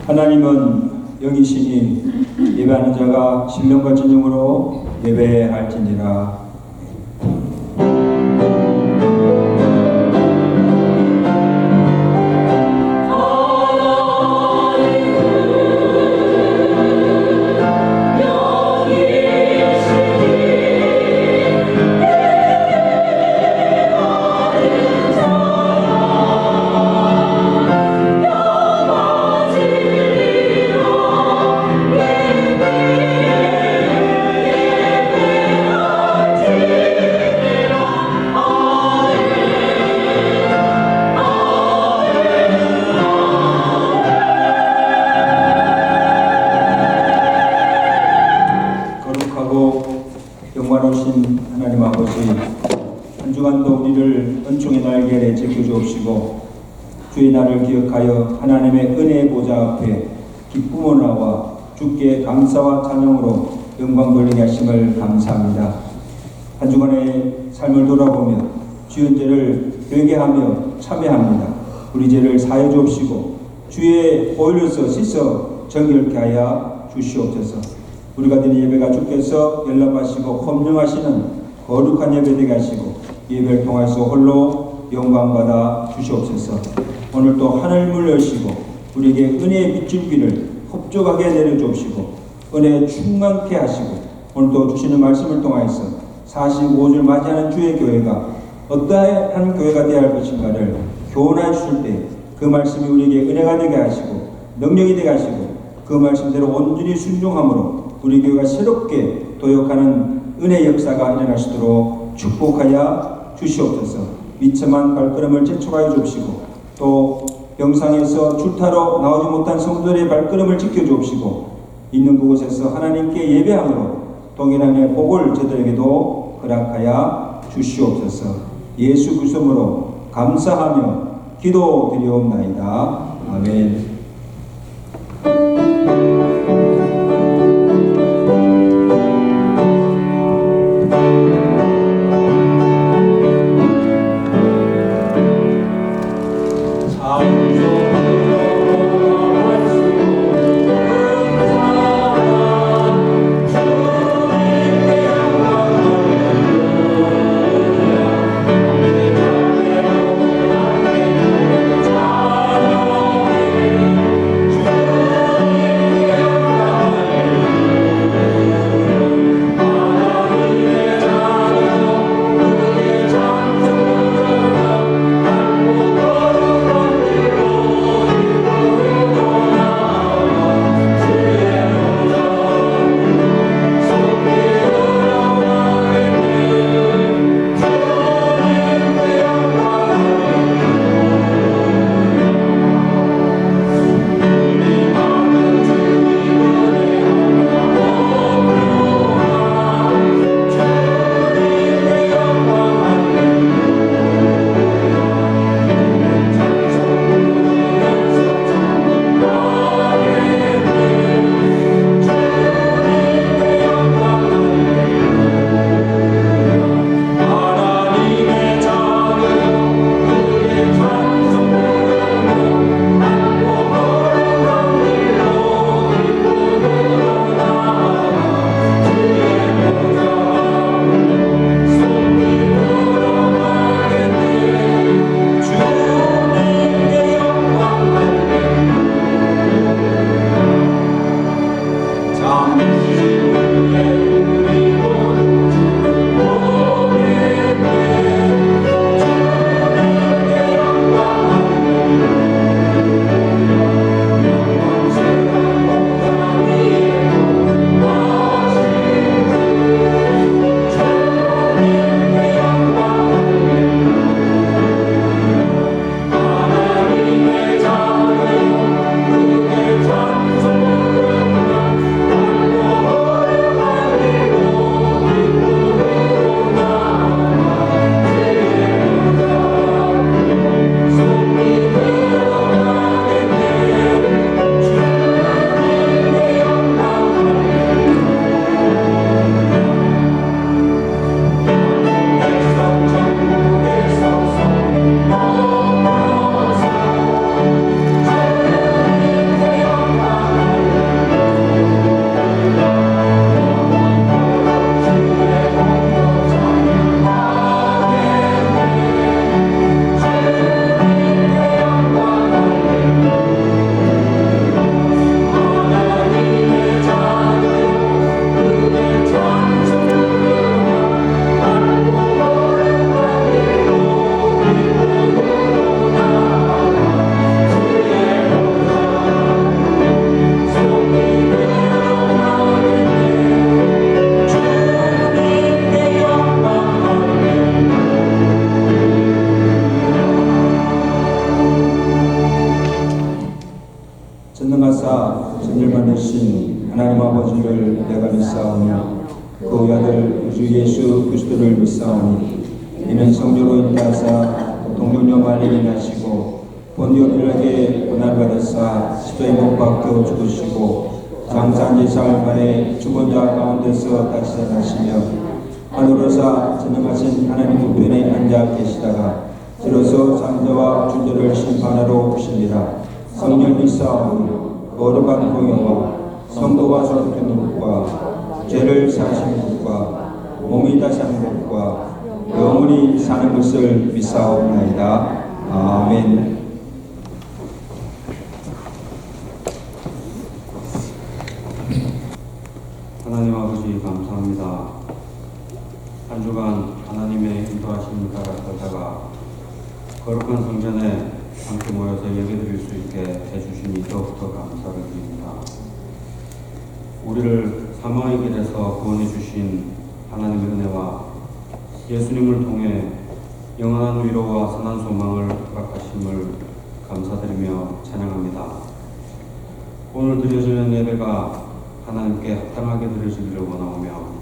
하나님은 여기시니 예배하는 자가 신령과 진정으로 예배할지니라. 영광로우신 하나님 아버지, 한 주간도 우리를 은총의 날개에 지켜주옵시고 주의 날을 기억하여 하나님의 은혜의 보좌 앞에 기쁨으로 나와 주께 감사와 찬양으로 영광 돌리게 하심을 감사합니다. 한 주간의 삶을 돌아보며 지은 죄를 회개하며 참회합니다. 우리 죄를 사하여 주옵시고 주의 보혈로서 씻어 정결케 하여 주시옵소서. 우리가 드린 예배가 주께서 연락하시고 검증하시는 거룩한 예배 되게 하시고 예배를 통해서 홀로 영광받아 주시옵소서. 오늘 또 하늘문을 여시고 우리에게 은혜의 빗줄기를 흡족하게 내려주옵시고 은혜에 충만케 하시고 오늘 또 주시는 말씀을 통해서 45주를 맞이하는 주의 교회가 어떠한 교회가 되어야 할 것인가를 교훈해 주실 때 그 말씀이 우리에게 은혜가 되게 하시고 능력이 되게 하시고 그 말씀대로 온전히 순종함으로 우리 교회가 새롭게 도역하는 은혜 역사가 일어날 수 있도록 축복하여 주시옵소서. 미처만 발걸음을 재촉하여 주옵시고 또 영상에서 줄타로 나오지 못한 성도들의 발걸음을 지켜주옵시고 있는 그곳에서 하나님께 예배함으로 동일함의 복을 저들에게도 허락하여 주시옵소서. 예수 그리스도로 감사하며 기도드리옵나이다. 아멘. 하나님 아버지를 내가 믿사오니 그 아들 주 예수 그리스도를 믿사오니 이는 성령으로 인하사 동정녀 마리아를 낳으시고 본디오 빌라에게 고난을 받으사 십자가에 못 박혀 죽으시고 장사한 지 사흘 만에 죽은 자 가운데서 다시 살아나시며 하늘에서 전능하신 하나님 우편에 앉아 계시다가 들어서 장자와 존재를 심판하러 오시리라. 성령 믿사오니 거룩한 공예와 성도가 소속된 것과 죄를 사하시는 것과 몸이 다시 하는 것과 영원히 사는 것을 믿사옵나이다. 아멘. 하나님 아버지 감사합니다. 한 주간 하나님의 인도하심을 따라 살다가 거룩한 성전에 함께 모여서 예배드릴 수 있게 해주시니 더욱더 감사를 드립니다. 우리를 사망의 길에서 구원해 주신 하나님의 은혜와 예수님을 통해 영원한 위로와 선한 소망을 허락하심을 감사드리며 찬양합니다. 오늘 드려지는 예배가 하나님께 합당하게 드려지기를 원하오며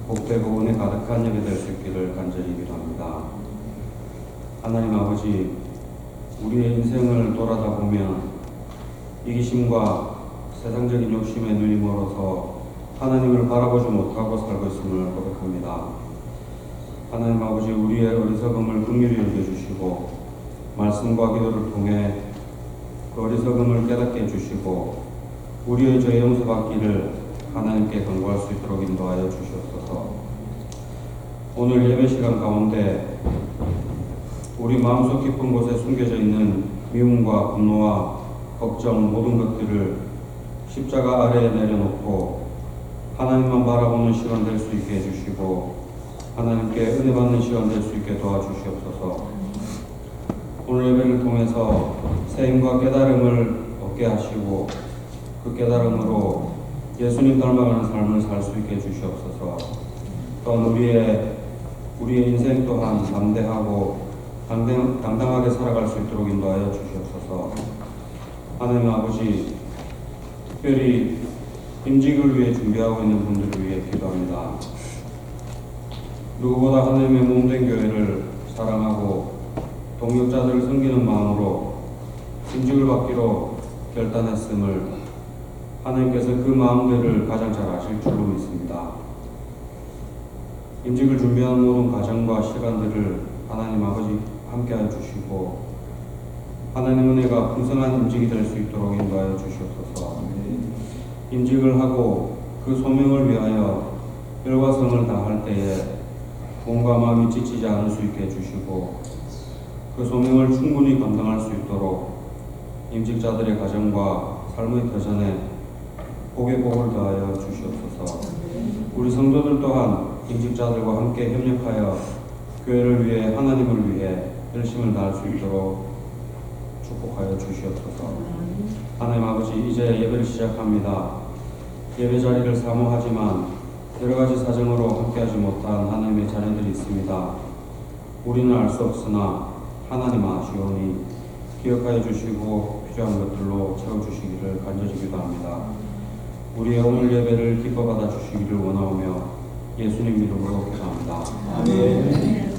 복되고 은혜 가득한 예배 될 수 있기를 간절히 기도합니다. 하나님 아버지, 우리의 인생을 돌아다 보면 이기심과 세상적인 욕심에 눈이 멀어서 하나님을 바라보지 못하고 살고 있음을 고백합니다. 하나님 아버지, 우리의 어리석음을 긍휼히 여겨주시고 말씀과 기도를 통해 그 어리석음을 깨닫게 해주시고 우리의 죄 용서받기를 하나님께 간구할 수 있도록 인도하여 주시옵소서. 오늘 예배 시간 가운데 우리 마음속 깊은 곳에 숨겨져 있는 미움과 분노와 걱정 모든 것들을 십자가 아래에 내려놓고 하나님만 바라보는 시간 될 수 있게 해주시고 하나님께 은혜 받는 시간 될 수 있게 도와주시옵소서. 오늘 예배를 통해서 새 힘과 깨달음을 얻게 하시고 그 깨달음으로 예수님 닮아가는 삶을 살 수 있게 해주시옵소서. 또한 우리의 인생 또한 담대하고 당당하게 살아갈 수 있도록 인도하여 주시옵소서. 하나님 아버지, 특별히 임직을 위해 준비하고 있는 분들을 위해 기도합니다. 누구보다 하나님의 몸된 교회를 사랑하고 동역자들을 섬기는 마음으로 임직을 받기로 결단했음을 하나님께서 그 마음들을 가장 잘 아실 줄로 믿습니다. 임직을 준비하는 모든 과정과 시간들을 하나님 아버지 함께하여 주시고 하나님 은혜가 풍성한 임직이 될 수 있도록 인도하여 주시옵소서. 임직을 하고 그 소명을 위하여 혈과 성을 다할 때에 몸과 마음이 지치지 않을 수 있게 해주시고 그 소명을 충분히 감당할 수 있도록 임직자들의 가정과 삶의 터전에 복의 복을 더하여 주시옵소서. 우리 성도들 또한 임직자들과 함께 협력하여 교회를 위해 하나님을 위해 열심을 다할 수 있도록 축복하여 주시옵소서. 하나님 아버지, 이제 예배를 시작합니다. 예배 자리를 사모하지만 여러 가지 사정으로 함께하지 못한 하나님의 자녀들이 있습니다. 우리는 알 수 없으나 하나님 아시오니 기억하여 주시고 필요한 것들로 채워주시기를 간절히 기도합니다. 우리의 오늘 예배를 기뻐 받아 주시기를 원하오며 예수님 이름으로 기도합니다. 아멘.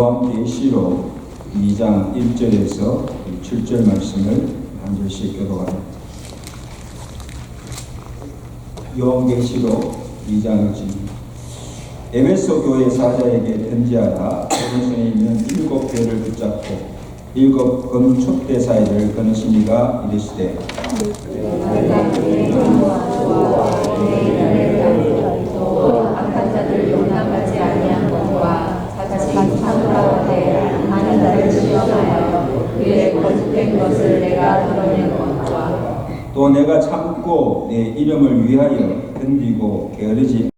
요한계시록 2장 1절에서 7절 말씀을 한 절씩 교독합니다. 요한계시록 2장 1절. 에베소 교회 사자에게 편지하라. 에베소에 있는 7교회를 붙잡고 7 금촉대사의를 거느시니가 이르시되 악한 자들 용납하지 아니한 것과 같이 사물하되 많은 자를 시험하여 그의 거짓된 것을 내가 드러낸 것과 또 내가 참고 내 이름을 위하여 견디고 게으르지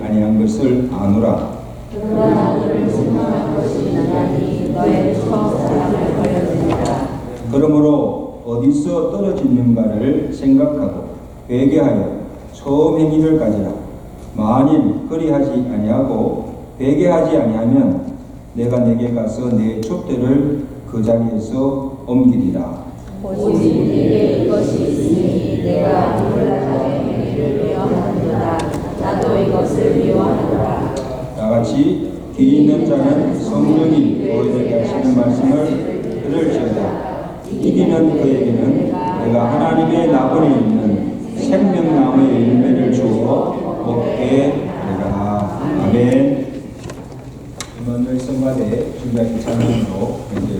아니한 것을 아노라. 그러나 너를 신망한 것이 나니 너의 처음 사랑을 버렸느니라. 그러므로 어디서 떨어지는가를 생각하고 회개하여 처음 행위를 가지라. 만일 그리하지 아니하고 회개하지 아니하면 내가 내게 가서 내 촛대를 그 자리에서 옮기리라. 오직 네게 이것이 있으니 내가 놀라게 행위를 미워하는도다. 나도 이것을 미워하노라. 다같이 귀 있는 자는 성령이 너희에게 하시는 말씀을 들을지어다. 이기는 그에게는 내가 하나님의 나번에 있는 생명나무의 열매를 주어 먹게 되라. 아멘. 임원을 성가대 주자기 찬양으로 연주해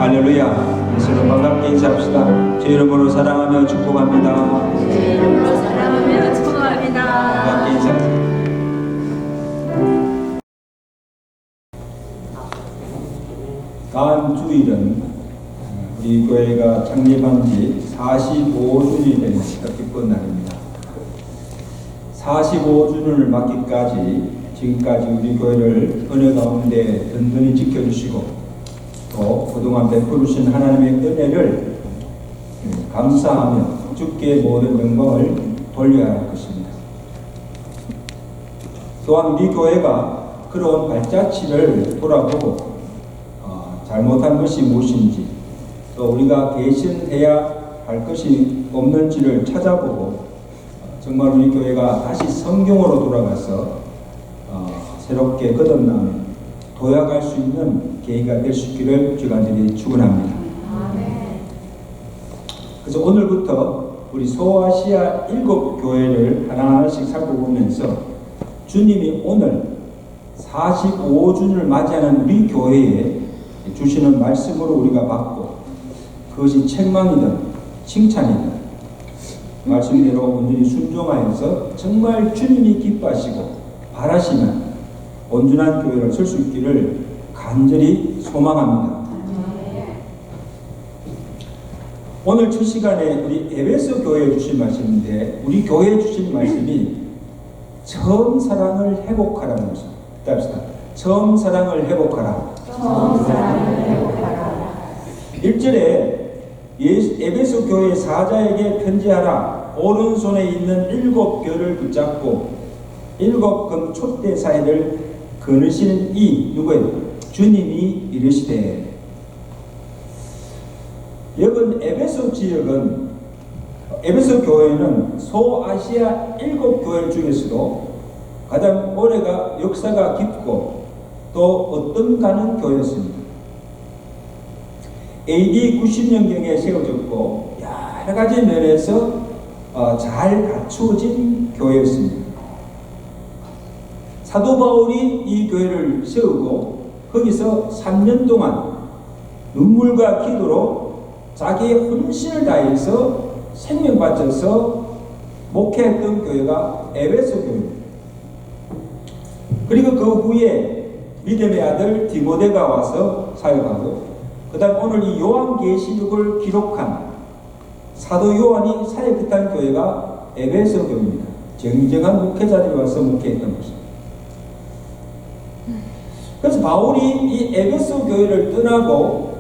할렐루야. 서로 반갑게 인사합시다. 제 이름으로 사랑하며 축복합니다. 제 이름으로 사랑하며 축복합니다. 반갑게 인사합시다. 다음 주일은 우리 교회가 창립한 지 45주년이 되는 기쁜 날입니다. 45주년을 맞기까지 지금까지 우리 교회를 은혜 가운데 든든히 지켜주시고 또 그동안 베풀으신 하나님의 은혜를 감사하며 주께 모든 영광을 돌려야 할 것입니다. 또한 우리 교회가 그런 발자취를 돌아보고 잘못한 것이 무엇인지 또 우리가 개신해야 할 것이 없는지를 찾아보고 정말 우리 교회가 다시 성경으로 돌아가서 새롭게 거듭나는 도약할 수 있는 계기가 될 수 있기를 주간절히 축원합니다. 그래서 오늘부터 우리 소아시아 7교회를 하나하나씩 살펴보면서 주님이 오늘 45주년을 맞이하는 우리 교회에 주시는 말씀으로 우리가 받고 그것이 책망이든 칭찬이든 말씀대로 온전히 순종하여서 정말 주님이 기뻐하시고 바라시는 온전한 교회를 설 수 있기를 간절히 소망합니다. 오늘 첫 시간에 우리 에베소 교회에 주신 말씀인데 우리 교회에 주신 말씀이 처음 사랑을 회복하라는 것입니다. 따릅시다. 처음 사랑을 회복하라. 처음 사랑을 회복하라. 1절에 에베소 교회 사자에게 편지하라. 오른손에 있는 7별을 붙잡고 7금 촛대 사이를 거느시는 이 누구예요? 주님이 이르시되. 여러분 에베소 지역은 에베소 교회는 소아시아 7교회 중에서도 가장 오래가 역사가 깊고 또 어떤가는 교회였습니다. AD 90년경에 세워졌고 여러 가지 면에서 잘 갖추어진 교회였습니다. 사도 바울이 이 교회를 세우고 거기서 3년 동안 눈물과 기도로 자기의 헌신을 다해서 생명 바쳐서 목회했던 교회가 에베소 교회입니다. 그리고 그 후에 믿음의 아들 디모데가 와서 사역하고 그 다음 오늘 이 요한계시록을 기록한 사도 요한이 사역했던 교회가 에베소 교회입니다. 정정한 목회자들이 와서 목회했던 것입니다. 그래서 바울이 이 에베소 교회를 떠나고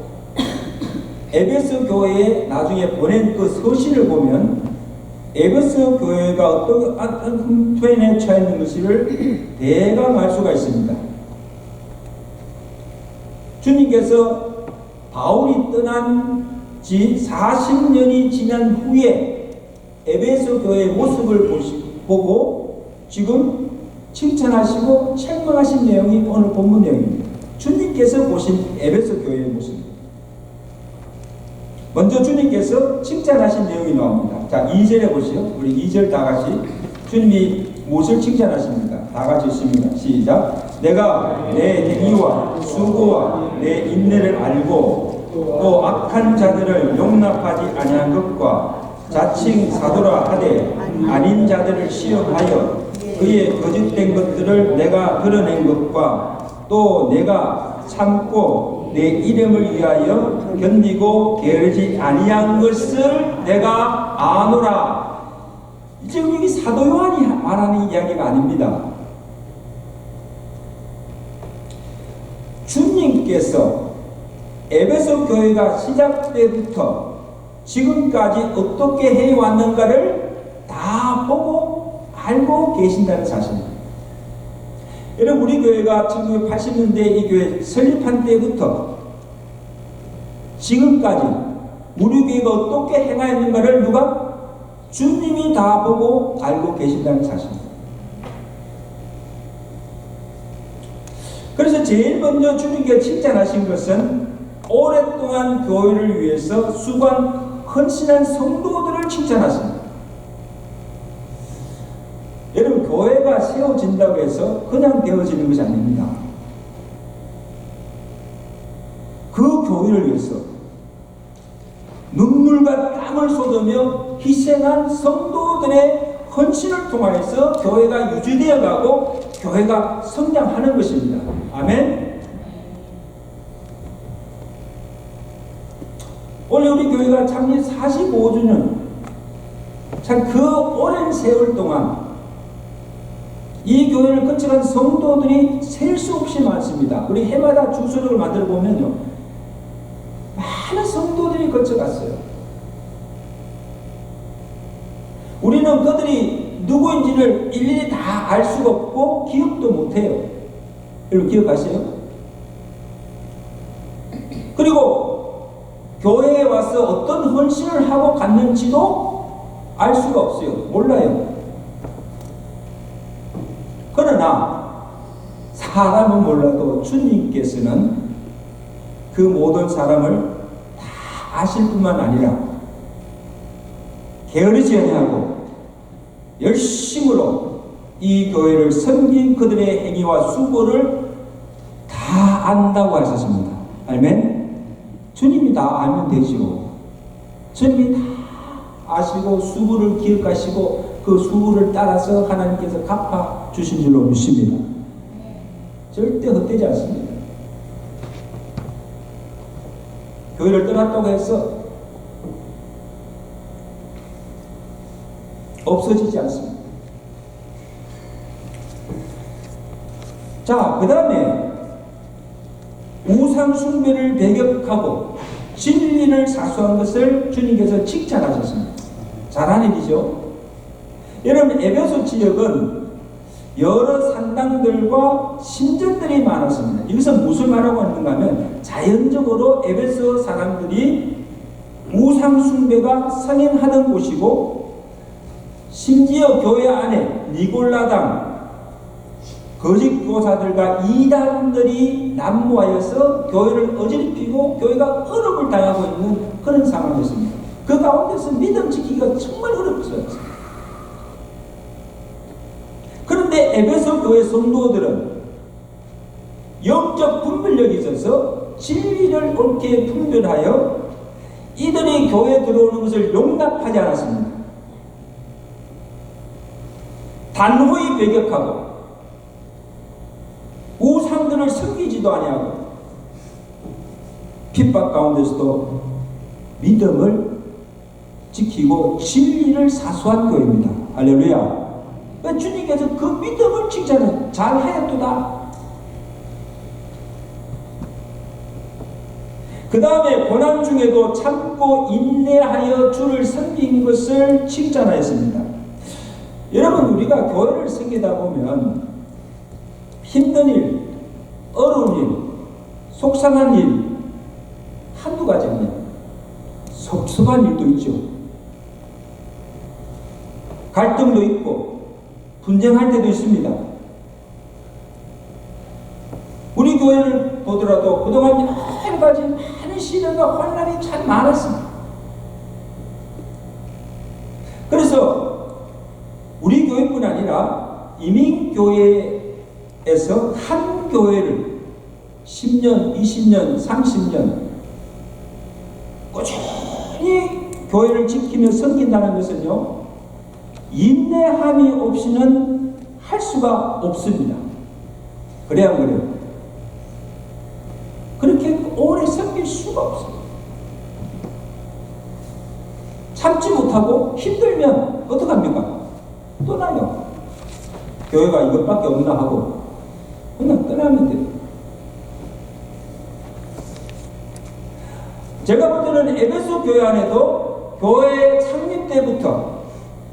에베소 교회에 나중에 보낸 그 서신을 보면 에베소 교회가 어떤 형편에 처해 있는 것을 대강 알 수가 있습니다. 주님께서 바울이 떠난 지 40년이 지난 후에 에베소 교회의 모습을 보고 지금 칭찬하시고 책망하신 내용이 오늘 본문 내용입니다. 주님께서 보신 에베소 교회의 모습입니다. 먼저 주님께서 칭찬하신 내용이 나옵니다. 자, 2절에 보시죠. 우리 2절 다 같이 주님이 무엇을 칭찬하십니까? 다 같이 있습니다. 시작. 내가 내 행위와 수고와 내 인내를 알고 또 악한 자들을 용납하지 아니한 것과 자칭 사도라 하되 아닌 자들을 시험하여 그의 거짓된 것들을 내가 드러낸 것과 또 내가 참고 내 이름을 위하여 견디고 게으르지 아니한 것을 내가 아노라. 지금 여기 사도 요한이 말하는 이야기가 아닙니다. 주님께서 에베소 교회가 시작 때부터 지금까지 어떻게 해왔는가를 다 보고 알고 계신다는 사실입니다. 여러분 우리 교회가 1980년대 이 교회 설립한 때부터 지금까지 우리 교회가 어떻게 행하였는가를 누가? 주님이 다 보고 알고 계신다는 사실입니다. 그래서 제일 먼저 주님께 칭찬하신 것은 오랫동안 교회를 위해서 수고한 헌신한 성도들을 칭찬하십니다. 여러분 교회가 세워진다고 해서 그냥 되어지는 것이 아닙니다. 그 교회를 위해서 눈물과 땀을 쏟으며 희생한 성도들의 헌신을 통하여서 교회가 유지되어 가고 교회가 성장하는 것입니다. 아멘. 오늘 우리 교회가 창립 45주년, 참 그 오랜 세월 동안 이 교회를 거쳐간 성도들이 셀 수 없이 많습니다. 우리 해마다 주소록을 만들어 보면요, 많은 성도들이 거쳐갔어요. 우리는 그들이 누구인지를 일일이 다 알 수가 없고 기억도 못해요. 여러분 기억하세요? 그리고 교회에 와서 어떤 헌신을 하고 갔는지도 알 수가 없어요. 몰라요. 그러나 사람은 몰라도 주님께서는 그 모든 사람을 다 아실 뿐만 아니라 게으르지 아니하고 열심으로 이 교회를 섬긴 그들의 행위와 수고를 다 안다고 하셨습니다. 아멘. 주님이 다 알면 되죠. 주님이 다 아시고 수고를 기억하시고 그 수고를 따라서 하나님께서 갚아 주신 줄로 믿습니다. 절대 헛되지 않습니다. 교회를 떠났다고 해서 없어지지 않습니다. 자, 그 다음에 우상 숭배를 배격하고 진리를 사수한 것을 주님께서 칭찬하셨습니다. 잘한 일이죠. 여러분, 에베소 지역은 여러 산당들과 신전들이 많았습니다. 이것은 무슨 말하고 있는가 하면 자연적으로 에베소 사람들이 우상 숭배가 성행하던 곳이고, 심지어 교회 안에 니골라당 거짓 교사들과 이단들이 난무하여서 교회를 어지럽히고 교회가 어려움을 당하고 있는 그런 상황이었습니다. 그 가운데서 믿음 지키기가 정말 어렵었어요. 그런데 에베소 교회 성도들은 영적 분별력이 있어서 진리를 옳게 분별하여 이들이 교회에 들어오는 것을 용납하지 않았습니다. 단호히 배격하고 우상들을 섬기지도 아니하고 핍박 가운데서도 믿음을 지키고 진리를 사수한 교회입니다. 할렐루야. 주님께서 그 믿음을 칭찬해 잘하였도다. 그 다음에 고난 중에도 참고 인내하여 주를 섬긴 것을 칭찬하였습니다. 여러분, 우리가 교회를 섬기다 보면 힘든 일, 어려운 일, 속상한 일 한두 가지 아니에요. 섭섭한 일도 있죠. 갈등도 있고 분쟁할 때도 있습니다. 우리 교회를 보더라도 그동안 여러 가지 많은 시련과 환난이 참 많았습니다. 그래서 우리 교회뿐 아니라 이민교회에서 한 교회를 10년, 20년, 30년 꾸준히 교회를 지키며 섬긴다는 것은요, 인내함이 없이는 할 수가 없습니다. 그래야 안 그래요? 그렇게 오래 섬길 수가 없어요. 참지 못하고 힘들면 어떡합니까? 떠나요. 교회가 이것밖에 없나 하고 그냥 떠나면 돼요. 제가 볼 때는 에베소 교회 안에도 교회 창립 때부터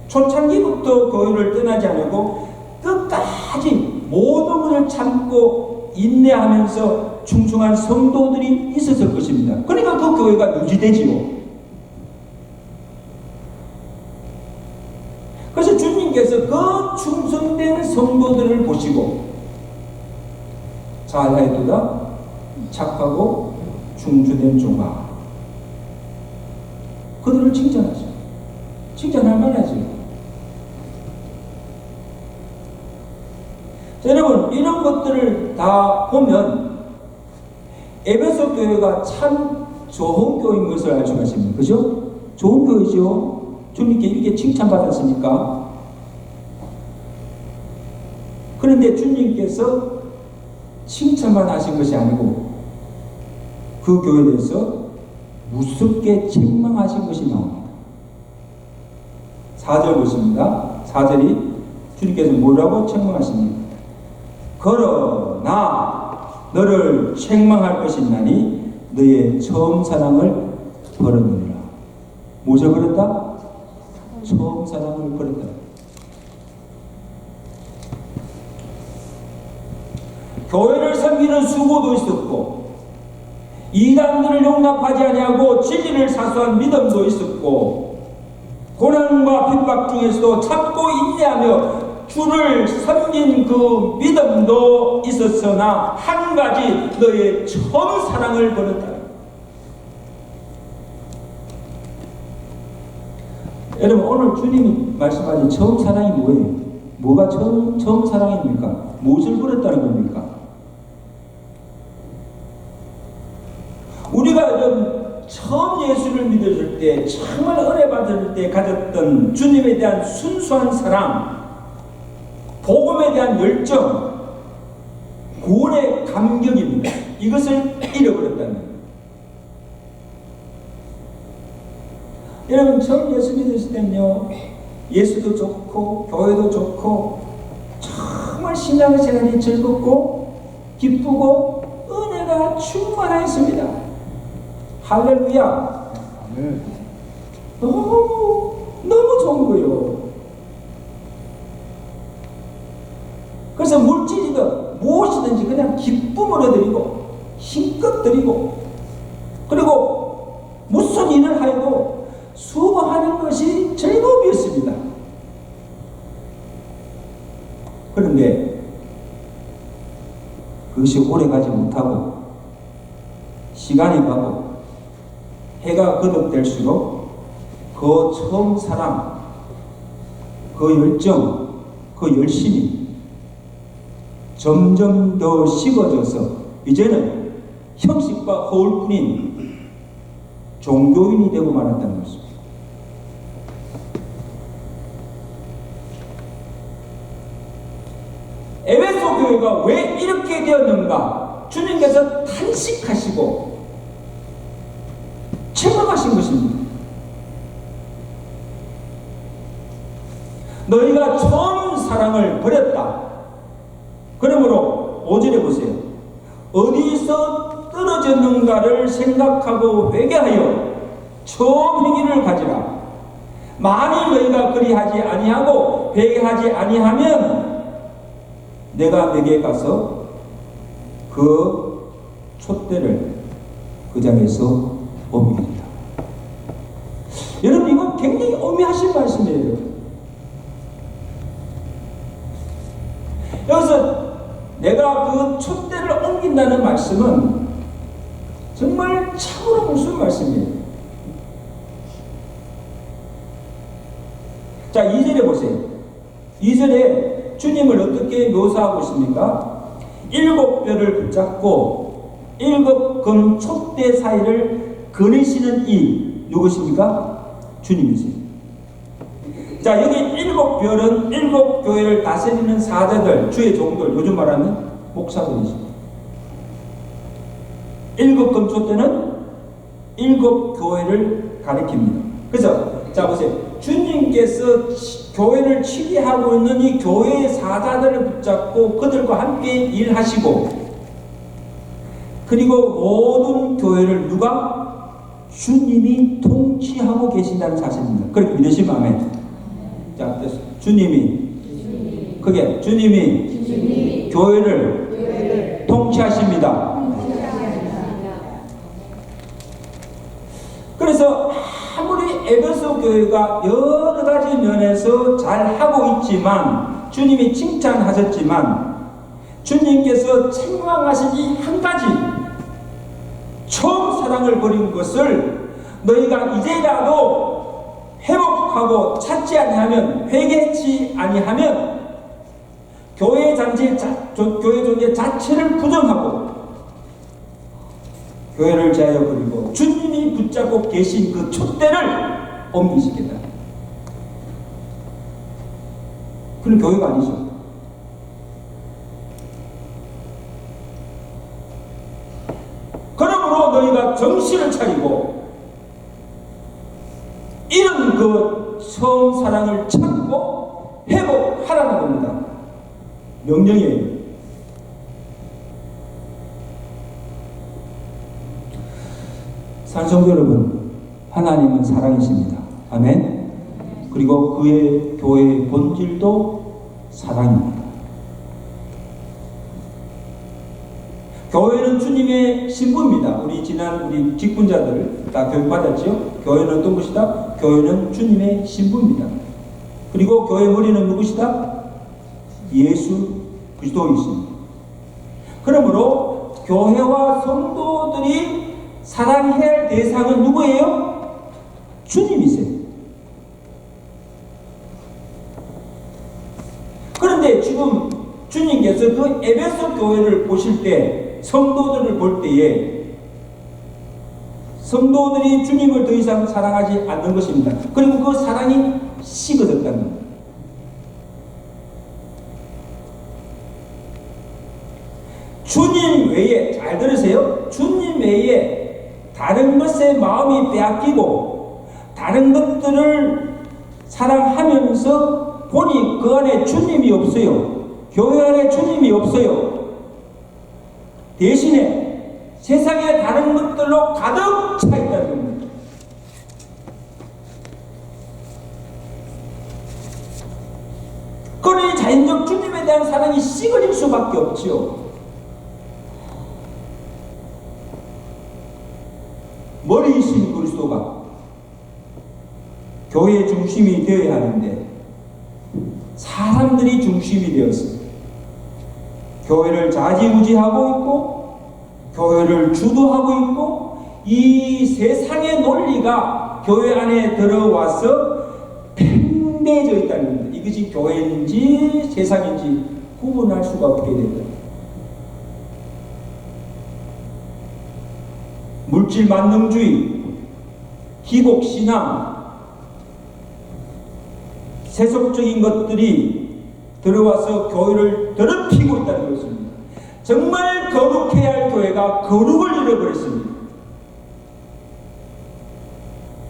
초창기부터 교회를 떠나지 않고 끝까지 모든 것을 참고 인내하면서 충성한 성도들이 있었을 것입니다. 그러니까 그 교회가 유지되지요. 그래서 주님께서 그 충성된 성도들을 보시고 잘하였도다 착하고 충주된 종아, 그들을 칭찬하죠. 칭찬할 만하죠. 자, 여러분, 이런 것들을 다 보면 에베소 교회가 참 좋은 교회인 것을 알 수가 있습니다. 그죠? 좋은 교회죠. 주님께 이렇게 칭찬받았습니까? 그런데 주님께서 칭찬만 하신 것이 아니고 그 교회에 대해서 무섭게 책망하신 것이 나옵니다. 4절 보십니다. 4절이 주님께서 뭐라고 책망하십니까? 그러나 너를 책망할 것이 있나니 너의 처음 사랑을 버렸느니라. 무엇을 버렸다? 처음 사랑을 버렸다. 교회를 섬기는 수고도 있었고 이단들을 용납하지 아니하고 진리를 사수한 믿음도 있었고 고난과 핍박 중에서도 참고 인내하며 주를 섬긴 그 믿음도 있었으나 한 가지 너의 처음 사랑을 버렸다. 여러분 오늘 주님이 말씀하신 처음 사랑이 뭐예요? 뭐가 처음 사랑입니까? 무엇을 버렸다는 겁니까? 우리가 처음 예수를 믿었을 때 정말 은혜 받을 때 가졌던 주님에 대한 순수한 사랑, 복음에 대한 열정, 구원의 감격입니다. 이것을 잃어버렸다는 거예요. 여러분 처음 예수 믿었을 때는요, 예수도 좋고 교회도 좋고 정말 신앙생활이 즐겁고 기쁘고 은혜가 충만했습니다. 할렐루야. 너무 좋은 거예요. 그래서 물질이든 무엇이든지 그냥 기쁨으로 드리고 힘껏 드리고 그리고 무슨 일을 하여도 수고하는 것이 즐거움이었습니다. 그런데 그것이 오래가지 못하고 시간이 가고 해가 거듭될수록 그 처음 사랑, 그 열정, 그 열심이 점점 더 식어져서 이제는 형식과 허울뿐인 종교인이 되고 말았다는 것입니다. 에베소 교회가 왜 이렇게 되었는가? 주님께서 탄식하시고 책망하신 것입니다. 너희가 처음 사랑을 버렸다. 그러므로 5절에 보세요. 어디서 떨어졌는가를 생각하고 회개하여 처음 행위를 가지라. 만일 너희가 그리하지 아니하고 회개하지 아니하면 내가 내게 가서 그 촛대를 그 장에서 옮깁니다. 여러분 이건 굉장히 엄미하신 말씀이에요. 여기서 내가 그 촛대를 옮긴다는 말씀은 정말 참으로 무슨 말씀이에요. 자 2절에 보세요. 2절에 주님을 어떻게 묘사하고 있습니까? 7뼈를 붙잡고 7금 촛대 사이를 거느시는 이 누구십니까? 주님이세요. 자 여기 7별은 7교회를 다스리는 사자들, 주의 종들, 요즘 말하는 목사들이십니다. 7금 촛대는 7교회를 가리킵니다. 그래서 자 보세요. 주님께서 교회를 치리하고 있는 이 교회의 사자들을 붙잡고 그들과 함께 일하시고 그리고 모든 교회를 누가? 주님이 통치하고 계신다는 사실입니다. 그렇게 믿으시면 아멘. 자, 주님이 그게 주님이 교회를 통치하십니다. 그래서 아무리 에베소 교회가 여러 가지 면에서 잘 하고 있지만 주님이 칭찬하셨지만 주님께서 책망하신 이 한 가지 처음 사랑을 버린 것을 너희가 이제라도 회복하고 찾지 아니하면 회개치 아니하면 교회 존재 자체를 부정하고 교회를 제하여 버리고 주님이 붙잡고 계신 그 촛대를 옮기시겠다. 그런 교회가 아니죠. 그러므로 너희가 정신을 차리고 이런 그 처음 사랑을 찾고 회복하라는 겁니다. 명령이에요. 산성도 여러분, 하나님은 사랑이십니다. 아멘. 그리고 그의 교회의 본질도 사랑입니다. 교회는 주님의 신부입니다. 우리 직분자들 다 교육받았죠? 교회는 어떤 것이다? 교회는 주님의 신부입니다. 그리고 교회 머리는 누구시다? 예수 그리스도이십니다. 그러므로 교회와 성도들이 사랑해야 할 대상은 누구예요? 주님이세요. 그런데 지금 주님께서 그 에베소 교회를 보실 때, 성도들을 볼 때에 성도들이 주님을 더 이상 사랑하지 않는 것입니다. 그리고 그 사랑이 식어졌다는 겁니다. 주님 외에, 잘 들으세요. 주님 외에 다른 것에 마음이 빼앗기고 다른 것들을 사랑하면서 보니 그 안에 주님이 없어요. 교회 안에 주님이 없어요. 대신에 세상의 다른 것들로 가득 차 있다는 겁니다. 그러니 자연적 주님에 대한 사랑이 식어질 수밖에 없지요. 머리이신 그리스도가 교회의 중심이 되어야 하는데 사람들이 중심이 되었습니다. 교회를 좌지우지하고 있고 교회를 주도하고 있고 이 세상의 논리가 교회 안에 들어와서 팽배해져 있다는 겁니다. 이것이 교회인지 세상인지 구분할 수가 없게 됩니다. 물질 만능주의, 기복신앙, 세속적인 것들이 들어와서 교회를 더럽히고 있다는 것입니다. 정말 거룩해야 할 교회가 거룩을 잃어버렸습니다.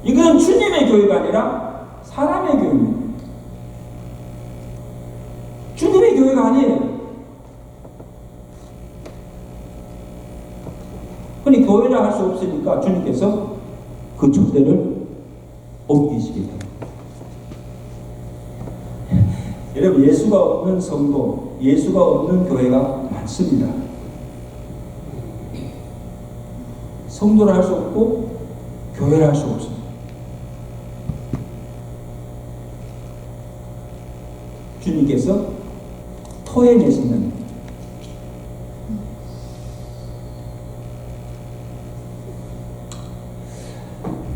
이건 주님의 교회가 아니라 사람의 교회입니다. 주님의 교회가 아니에요. 그러니 교회라 할 수 없으니까 주님께서 그 촛대를 옮기시겠다. 여러분, 예수가 없는 성도, 예수가 없는 교회가 많습니다. 성도를 할 수 없고 교회를 할 수 없습니다. 주님께서 토해내시는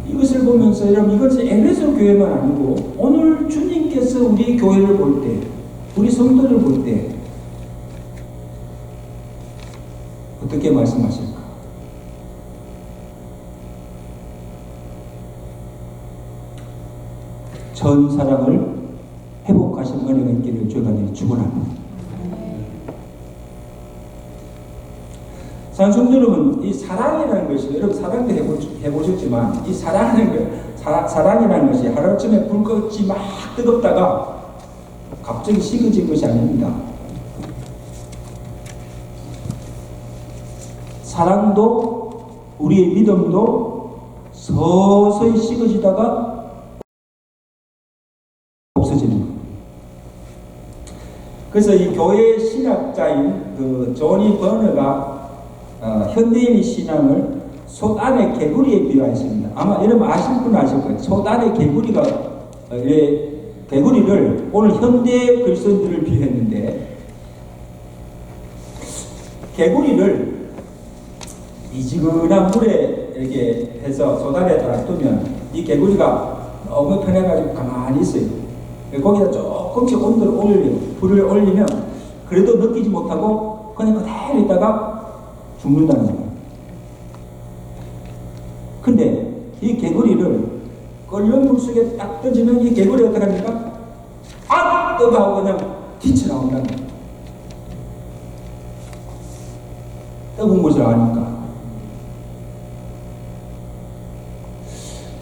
이것을 보면서 여러분, 이것은 에베소 교회만 아니고 오늘 주님께서 우리 교회를 볼 때, 우리 성도를 볼 때 어떻게 말씀하실까? 전 사랑을 회복하신 은혜가 있기를 주가 축원합니다. 성도 여러분, 이 사랑이라는 것이, 여러분 사랑도 해보셨지만 이 사랑이라는 것이 하루아침에 불꽃이 막 뜨겁다가 갑자기 식어진 것이 아닙니다. 사랑도 우리의 믿음도 서서히 식어지다가 없어지는 겁니다. 그래서 이 교회 신학자인 그 조니 버너가 현대인의 신앙을 솥 안의 개구리에 비유했습니다. 아마 여러분 아실 분은 아실 거예요. 솥 안의 개구리가 개구리를 오늘 현대 그리스도인들을 비유했는데, 개구리를 미지근한 물에 이렇게 해서 솥 안에 놔두면 이 개구리가 너무 편해가지고 가만히 있어요. 거기다 조금씩 온도를 올려요. 불을 올리면 그래도 느끼지 못하고 그냥 그대로 있다가 죽는다는 거예요. 근데 이 개구리를 끓는 물 속에 딱 던지면 이 개구리 어떡합니까? 아! 뜨거워 그냥 튀쳐나온다는 거예요. 뜨거운 것을 아니까.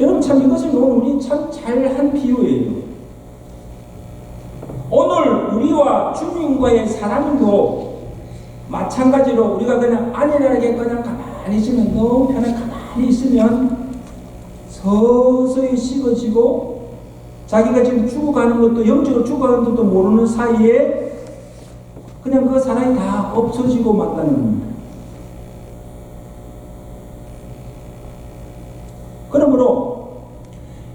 여러분 참 이것을 오늘 우리 참 잘한 비유예요. 오늘 우리와 주님과의 사랑도 마찬가지로 우리가 그냥 안일하게 그냥 가만히 있으면 너무 편하게 가만히 있으면 서서히 식어지고 자기가 지금 죽어가는 것도 영적으로 죽어가는 것도 모르는 사이에 그냥 그 사랑이 다 없어지고 만다는 겁니다. 그러므로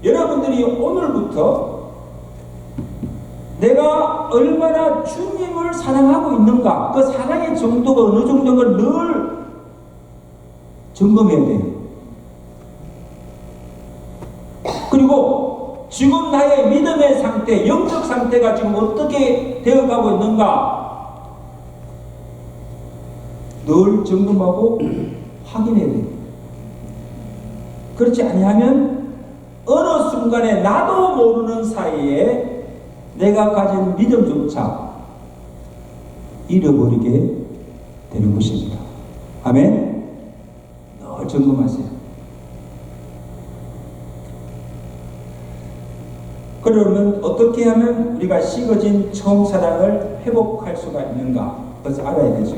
여러분들이 오늘부터 내가 얼마나 주님을 사랑하고 있는가, 그 사랑의 정도가 어느 정도인가 늘 점검해야 돼요. 그리고 지금 나의 믿음의 상태, 영적 상태가 지금 어떻게 되어가고 있는가 늘 점검하고 확인해야 돼요. 그렇지 아니하면 어느 순간에 나도 모르는 사이에 내가 가진 믿음조차 잃어버리게 되는 것입니다. 아멘? 늘 점검하세요. 그러면 어떻게 하면 우리가 식어진 처음 사랑을 회복할 수가 있는가? 그것을 알아야 되죠.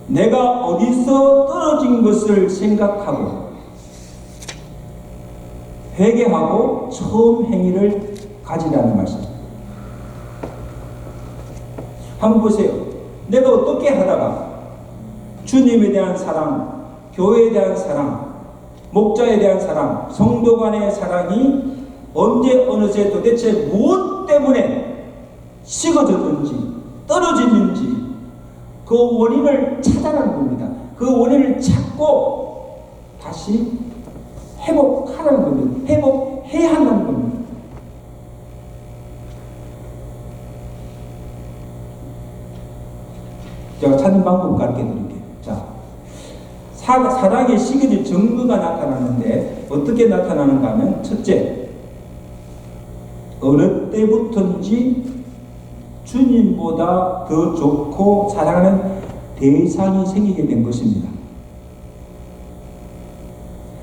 내가 어디서 떨어진 것을 생각하고 회개하고 처음 행위를 가지라는 말씀입니다. 한번 보세요. 내가 어떻게 하다가 주님에 대한 사랑, 교회에 대한 사랑, 목자에 대한 사랑, 성도 간의 사랑이 언제 어느새 도대체 무엇 때문에 식어졌는지 떨어지는지 그 원인을 찾아가는 겁니다. 그 원인을 찾고 다시 회복하라는 겁니다. 회복해야 한다는 겁니다. 제가 찾는 방법 가르쳐 드릴게요. 자, 사랑의 식어질 증거가 나타나는데 어떻게 나타나는가 하면 첫째, 어느 때부터인지 주님보다 더 좋고 사랑하는 대상이 생기게 된 것입니다.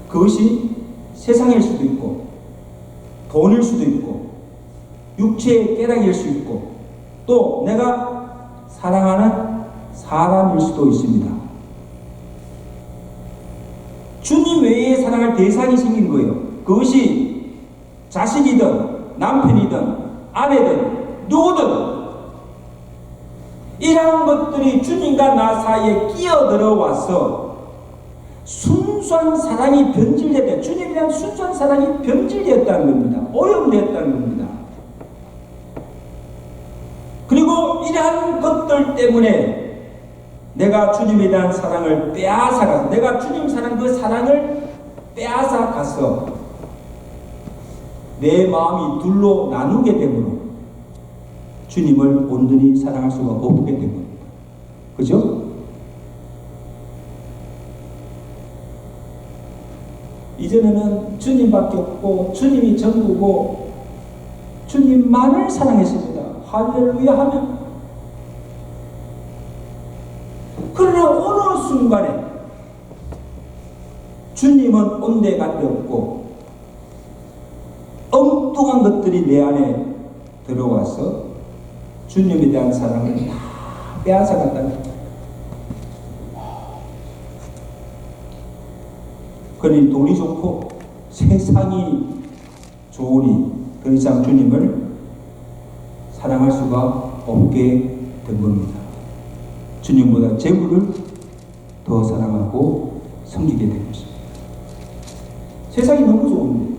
그것이 세상일 수도 있고 돈일 수도 있고 육체의 깨락일 수 있고 또 내가 사랑하는 사람일 수도 있습니다. 주님 외에 사랑할 대상이 생긴 거예요. 그것이 자식이든 남편이든 아내든 누구든 이러한 것들이 주님과 나 사이에 끼어들어와서 순수한 사랑이 변질됐다. 주님에 대한 순수한 사랑이 변질되었다는 겁니다. 오염되었다는 겁니다. 그리고 이러한 것들 때문에 내가 주님에 대한 사랑을 빼앗아가서 내가 주님 사랑 그 사랑을 빼앗아가서 내 마음이 둘로 나누게 되므로 주님을 온전히 사랑할 수가 없게 된 겁니다. 그죠? 이전에는 주님밖에 없고 주님이 전부고 주님만을 사랑했습니다. 할렐루야 하면. 그러나 어느 순간에 주님은 온데간데 없고 엉뚱한 것들이 내 안에 들어와서 주님에 대한 사랑을 다 빼앗아간다는 거예요. 그러니 돈이 좋고 세상이 좋으니 더 이상 주님을 사랑할 수가 없게 된 겁니다. 주님보다 재물을 더 사랑하고 섬기게 된 것입니다. 세상이 너무 좋은데.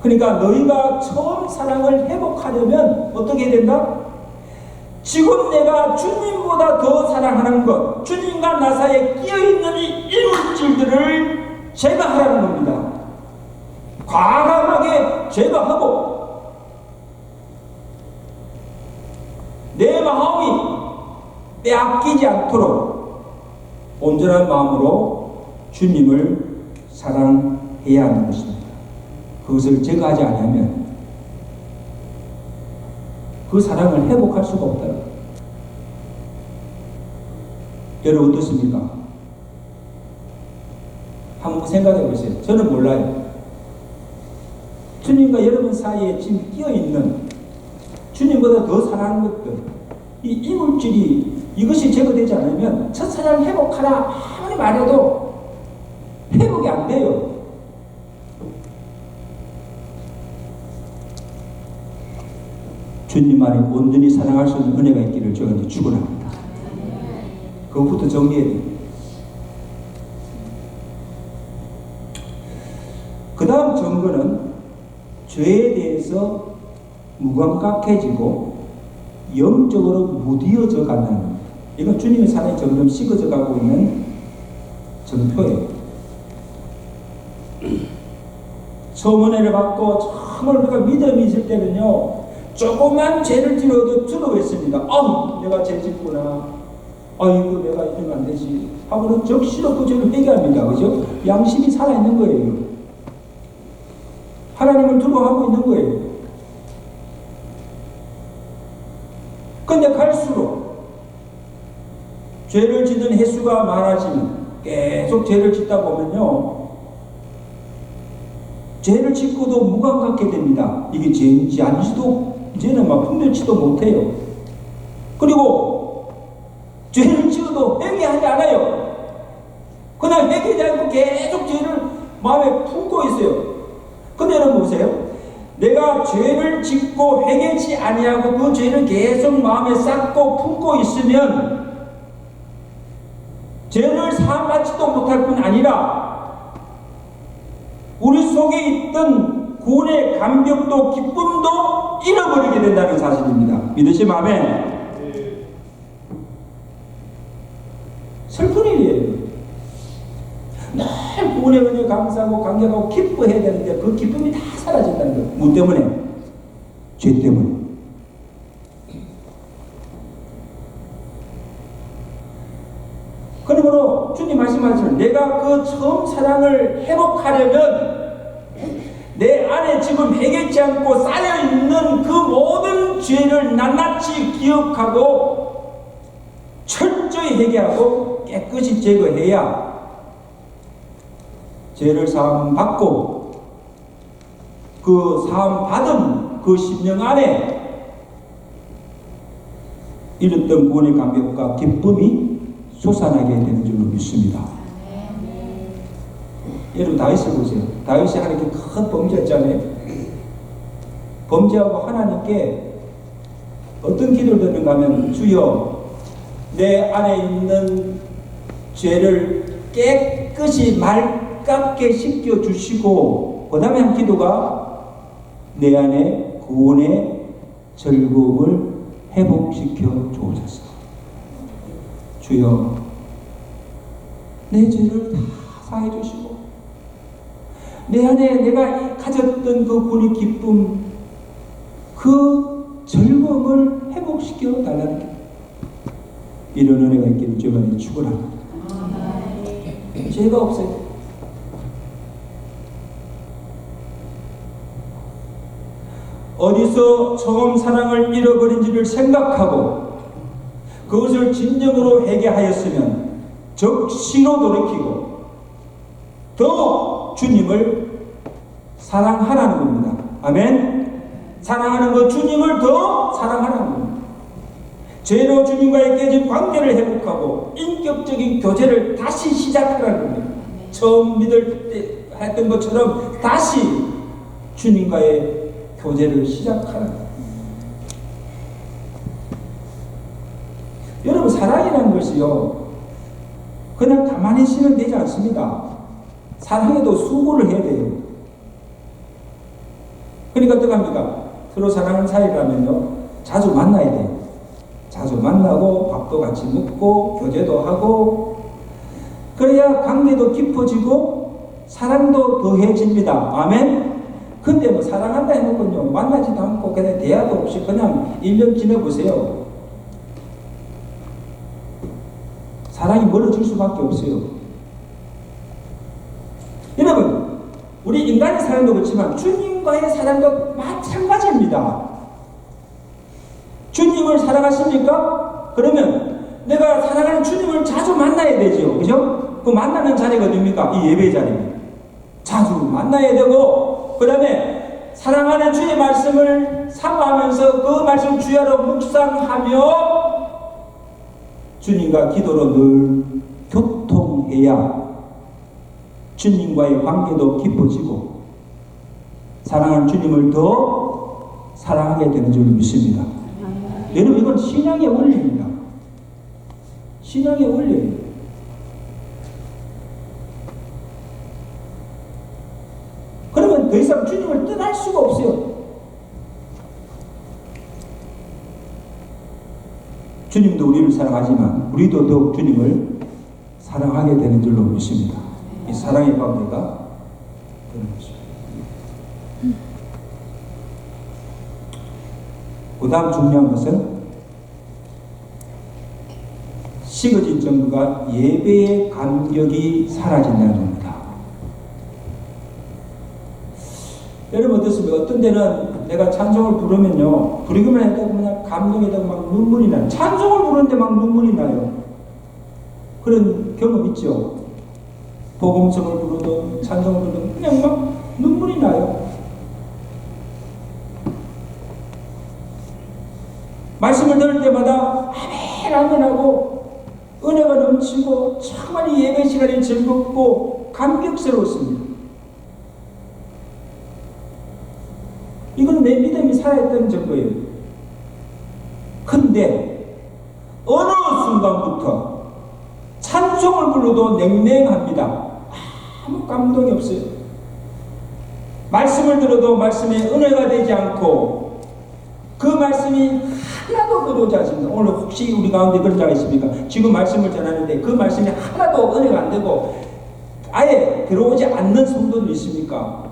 그러니까 너희가 처음 사랑을 회복하려면 어떻게 해야 된다? 지금 내가 주님보다 더 사랑하는 것, 주님과 나 사이에 끼어있는 이 이물질들을 제거하라는 겁니다. 과감하게 제거하고 내 마음이 빼앗기지 않도록 온전한 마음으로 주님을 사랑해야 하는 것입니다. 그것을 제가 하지 않으면 그 사랑을 회복할 수가 없다. 여러분 어떻습니까? 한번 생각해 보세요. 저는 몰라요. 주님과 여러분 사이에 지금 끼어있는 주님보다 더 사랑하는 것들, 이 이물질이 이것이 제거되지 않으면 첫사랑 회복하라 아무리 말해도 회복이 안 돼요. 주님만이 온전히 사랑할 수 있는 은혜가 있기를 저희한테 축원합니다. 그것부터 정리해야 돼요. 그 다음 점거는 죄에 대해서 무감각해지고 영적으로 무디어져 간다는 겁니다. 이건 주님의 사랑이 점점 식어져 가고 있는 전표예요. 처음 은혜를 받고 정말 우리가 믿음이 있을 때는요, 조그만 죄를 지어도 두려워했습니다. 내가 죄 짓구나. 아이고, 내가 이러면 안 되지. 하고는 적시로 그 죄를 회개합니다. 그죠? 양심이 살아있는 거예요. 하나님을 두려워하고 있는 거예요. 근데 갈수록 죄를 짓는 횟수가 많아지면, 계속 죄를 짓다 보면요, 죄를 짓고도 무감각하게 됩니다. 이게 죄인지 아닌지도 이제는 막 분별치도 못해요. 그리고 죄를 지어도 회개하지 않아요. 그냥 회개하지 않고 계속 죄를 마음에 품고 있어요. 근데 여러분 보세요. 내가 죄를 짓고 회개치 아니하고 그 죄를 계속 마음에 쌓고 품고 있으면 죄를 사함받지도 못할 뿐 아니라 우리 속에 있던 구원의 감격도 기쁨도 잃어버리게 된다는 사실입니다. 믿으시면 아멘. 슬픈 일이에요. 늘 구원의 은혜 감사하고 감격하고 기뻐해야 되는데 그 기쁨이 다 사라진다는 거예요. 뭐 때문에? 죄 때문에. 그러므로 주님 말씀하시는 내가 그 처음 사랑을 회복하려면 내 안에 지금 회개치 않고 쌓여있는 그 모든 죄를 낱낱이 기억하고 철저히 회개하고 깨끗이 제거해야 죄를 사함 받고 그 사함 받은 그 심령 안에 잃었던 구원의 감격과 기쁨이 솟아나게 되는 줄로 믿습니다. 여러분 다윗을 보세요. 다윗이 하나님께 큰 범죄했잖아요. 범죄하고 하나님께 어떤 기도를 드렸는가 하면 주여 내 안에 있는 죄를 깨끗이 맑게 씻겨주시고 그 다음에 한 기도가 내 안에 구원의 즐거움을 회복시켜 주옵소서. 주여 내 죄를 다 사해 주시고 내 안에 내가 가졌던 그 구원의 기쁨 그 즐거움을 회복시켜 달라는 이런 은혜가 있기를 주님께 축원합니다. 죄가 없어요. 어디서 처음 사랑을 잃어버린지를 생각하고 그것을 진정으로 회개하였으면 적시로 돌이키고 더 주님을 사랑하라는 겁니다. 아멘. 사랑하는 것 주님을 더 사랑하라는 겁니다. 죄로 주님과의 깨진 관계를 회복하고 인격적인 교제를 다시 시작하라는 겁니다. 처음 믿을 때 했던 것처럼 다시 주님과의 교제를 시작하라는 겁니다. 여러분 사랑이라는 것이요 그냥 가만히 있으면 되지 않습니다. 사랑에도 수고를 해야 돼요. 그러니까 어떡합니까? 서로 사랑하는 사이라면요 자주 만나야 돼요. 자주 만나고 밥도 같이 먹고 교제도 하고 그래야 관계도 깊어지고 사랑도 더해집니다. 아멘. 근데 뭐 사랑한다 해놓고요 만나지도 않고 그냥 대화도 없이 그냥 1년 지내보세요. 사랑이 멀어질 수밖에 없어요. 여러분, 우리 인간의 사랑도 그렇지만 주님과의 사랑도 마찬가지입니다. 주님을 사랑하십니까? 그러면 내가 사랑하는 주님을 자주 만나야 되죠. 그죠? 그 만나는 자리가 어딥니까? 이 예배 자리입니다. 자주 만나야 되고, 그 다음에 사랑하는 주의 말씀을 사모하면서 그 말씀 주야로 묵상하며 주님과 기도로 늘 교통해야 주님과의 관계도 깊어지고 사랑하는 주님을 더 사랑하게 되는 줄 믿습니다. 여러분, 이건 신앙의 원리입니다. 신앙의 원리예요. 그러면 더 이상 주님을 떠날 수가 없어요. 주님도 우리를 사랑하지만 우리도 더욱 주님을 사랑하게 되는 줄로 믿습니다. 이 사랑의 관계가 그런 것입니다. 그 다음 중요한 것은 식어진 정도가 예배의 감격이 사라진다는 겁니다. 여러분 어떻습니까? 어떤 데는 내가 찬송을 부르면요, 부르기만 해도 그냥 감동에다가 막 눈물이 나요. 찬송을 부르는데 막 눈물이 나요. 그런 경험 있죠? 복음성을 부르든 찬송을 부르든 그냥 막 눈물이 나요. 말씀을 들을 때마다 아멘 아멘 하고 은혜가 넘치고 정말 이 예배 시간이 즐겁고 감격스러웠습니다. 이건 내 믿음이 살아있다는 증거예요. 근데 어느 순간부터 찬송을 불러도 냉랭합니다. 아무 감동이 없어요. 말씀을 들어도 말씀에 은혜가 되지 않고 그 말씀이 하나도 들어오지 않습니다. 오늘 혹시 우리 가운데 그런 자가 있습니까? 지금 말씀을 전하는데 그 말씀이 하나도 은혜가 안 되고 아예 들어오지 않는 성도들 있습니까?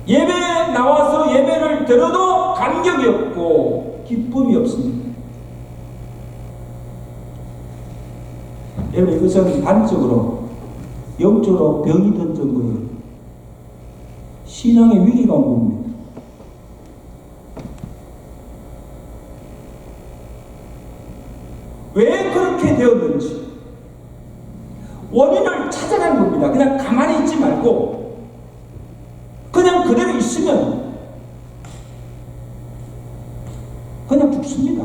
예배에 나와서 예배를 들어도 감격이 없고 기쁨이 없습니다. 여러분, 이것은 단적으로 영적으로 병이 든 거예요. 신앙의 위기가 온 겁니다. 왜 그렇게 되었는지 원인을 찾아가는 겁니다. 그냥 가만히 있지 말고 그냥 그대로 있으면 그냥 죽습니다.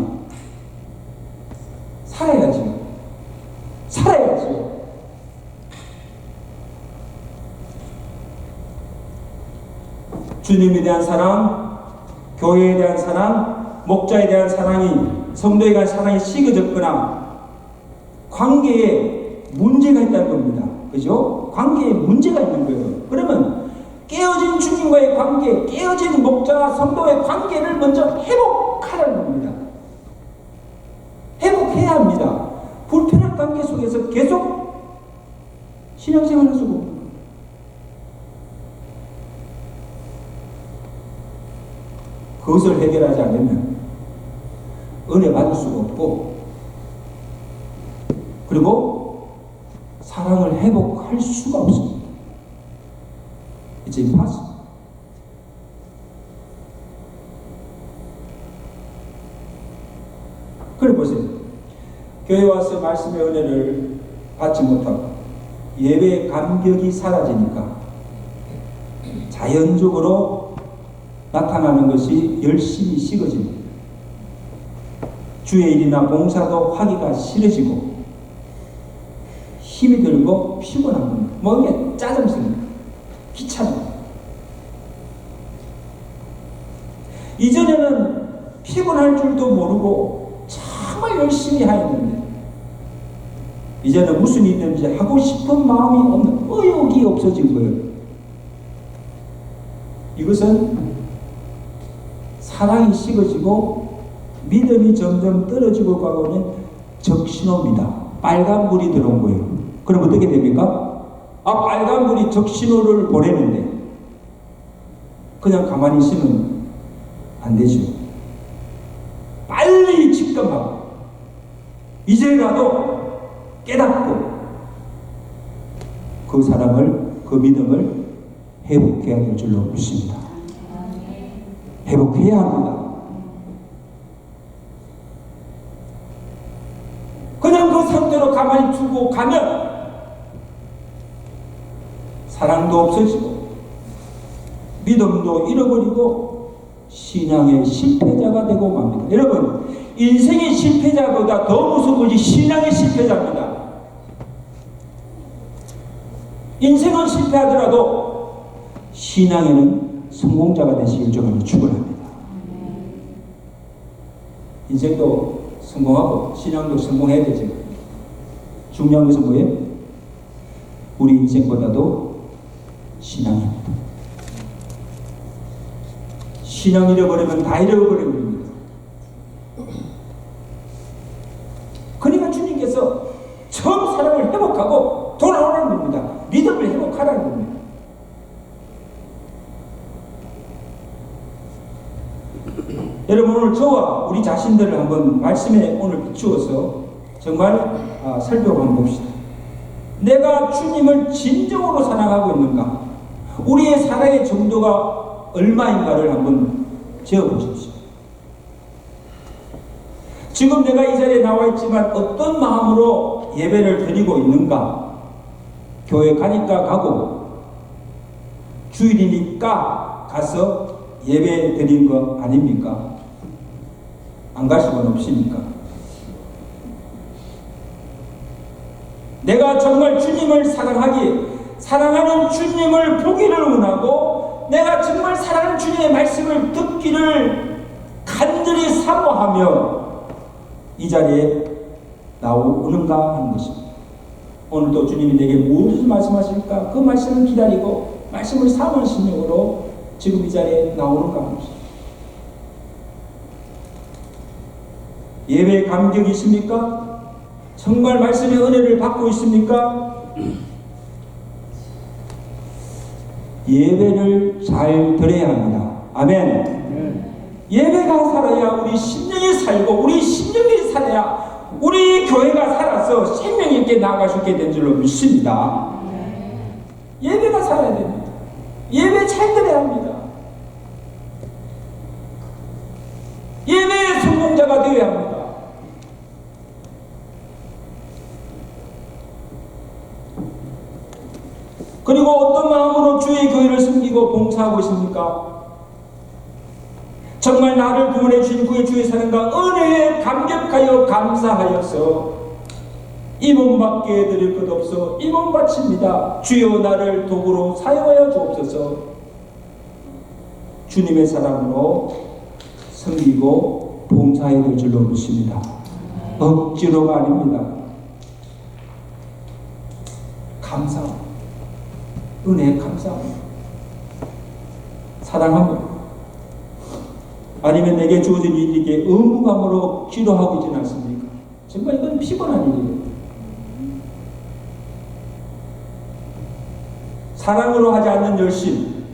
살아야죠. 살아야죠. 주님에 대한 사랑, 교회에 대한 사랑, 목자에 대한 사랑이, 성도에 대한 사랑이 식어졌거나 관계에 문제가 있다는 겁니다. 그죠? 관계에 문제가 있는 거예요. 그러면 깨어진 주님과의 관계, 깨어진 목자와 성도의 관계를 먼저 회복하라는 겁니다. 회복해야 합니다. 불편한 관계 속에서 계속 신앙생활을 할 수가 없는 거예요. 그것을 해결하지 않으면 은혜 받을 수가 없고 그리고 사랑을 회복할 수가 없습니다. It's impossible. 그래 보세요. 교회 와서 말씀의 은혜를 받지 못하고 예배의 감격이 사라지니까 자연적으로 나타나는 것이 열심히 식어집니다. 주의 일이나 봉사도 하기가 싫어지고 힘이 들고 피곤한 겁니다. 몸에 짜증스럽니다. 귀찮아. 이전에는 피곤할 줄도 모르고 정말 열심히 하였는데 이제는 무슨 일이 있는지 하고 싶은 마음이 없는 의욕이 없어진 거예요. 이것은 사랑이 식어지고 믿음이 점점 떨어지고 가고는 적신호입니다. 빨간불이 들어온 거예요. 그럼 어떻게 됩니까? 빨간불이 적신호를 보내는데 그냥 가만히 있으면 안 되죠. 빨리 직감하고 이제라도 깨닫고 그 사람을, 그 믿음을 회복해야 될 줄로 믿습니다. 회복해야 합니다. 그냥 그 상태로 가만히 두고 가면 사랑도 없어지고 믿음도 잃어버리고 신앙의 실패자가 되고 맙니다. 여러분, 인생의 실패자보다 더 무서운 것이 신앙의 실패자입니다. 인생은 실패하더라도 신앙에는 성공자가 되시길 좀 축원합니다. 인생도 성공하고 신앙도 성공해야 되죠. 중요한 것은 뭐예요? 우리 인생보다도 신앙입니다. 신앙 잃어버리면 다 잃어버리는 겁니다. 그러니까 주님께서 처음 사랑을 회복하고 돌아오라는 겁니다. 믿음을 회복하라는 겁니다. 여러분, 오늘 저와 우리 자신들을 한번 말씀에 오늘 비추어서 정말 살펴보면 봅시다. 내가 주님을 진정으로 사랑하고 있는가? 우리의 사랑의 정도가 얼마인가를 한번 재어보십시오. 지금 내가 이 자리에 나와 있지만 어떤 마음으로 예배를 드리고 있는가? 교회 가니까 가고 주일이니까 가서 예배 드린 거 아닙니까? 안 갈 수는 없으니까. 내가 정말 주님을 사랑하는 주님을 보기를 원하고 내가 정말 사랑하는 주님의 말씀을 듣기를 간절히 사모하며 이 자리에 나오는가 하는 것입니다. 오늘도 주님이 내게 무엇을 말씀하실까? 그 말씀을 기다리고 말씀을 사모하는 심령으로 지금 이 자리에 나오는가 하는 것입니다. 예배에 감격이 있습니까? 정말 말씀의 은혜를 받고 있습니까? 예배를 잘 드려야 합니다. 아멘. 예배가 살아야 우리 심령이 살고 우리 심령이 살아야 우리 교회가 살아서 생명 있게 나아갈 수 있게 된 줄로 믿습니다. 예배가 살아야 됩니다. 예배 잘 드려야 합니다. 예배의 성공자가 되어야 합니다. 그리고 어떤 마음으로 주의 교회를 섬기고 봉사하고 있습니까? 정말 나를 구원해 주신 그의 주의 사랑과 은혜에 감격하여 감사하여서 이 몸밖에 드릴 것 없어 이 몸 바칩니다. 주여 나를 도구로 사용하여 주옵소서. 주님의 사랑으로 섬기고 봉사해야 될 줄로 믿습니다. 억지로가 아닙니다. 감사합니다. 은혜에 감사합니다. 사랑합니다. 아니면 내게 주어진 일에게 의무감으로 억지로 하고 있지는 않습니까? 정말 이건 피곤한 일이에요. 사랑으로 하지 않는 열심,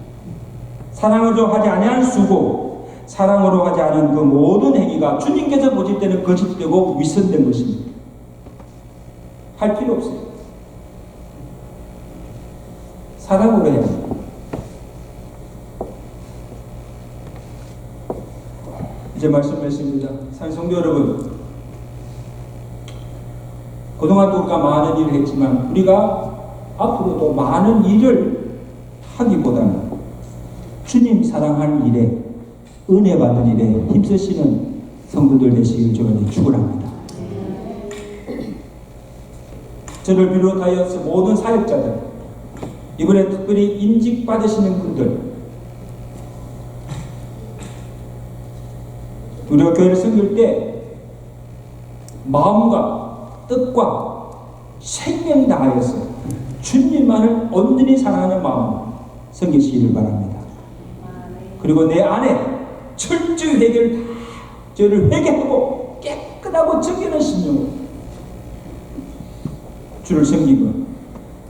사랑으로 하지 아니한 수고, 사랑으로 하지 않은 그 모든 행위가 주님께서 보실 때는 거짓되고 위선된 것입니다. 할 필요 없어요. 사랑으로 해야 합니다. 이제 말씀했습니다. 성도 여러분, 그동안 우리가 많은 일을 했지만 우리가 앞으로도 많은 일을 하기보다는 주님 사랑하는 일에 은혜 받는 일에 힘쓰시는 성도들 되시길 저는 축원합니다. 저를 비롯하여서 모든 사역자들, 이번에 특별히 임직 받으시는 분들, 우리가 교회를 섬길 때 마음과 뜻과 생명 다하여서 주님만을 온전히 사랑하는 마음으로 섬기시기를 바랍니다. 그리고 내 안에 철저히 회개를 다 저를 회개하고 깨끗하고 정결한 심령으로 주를 섬기고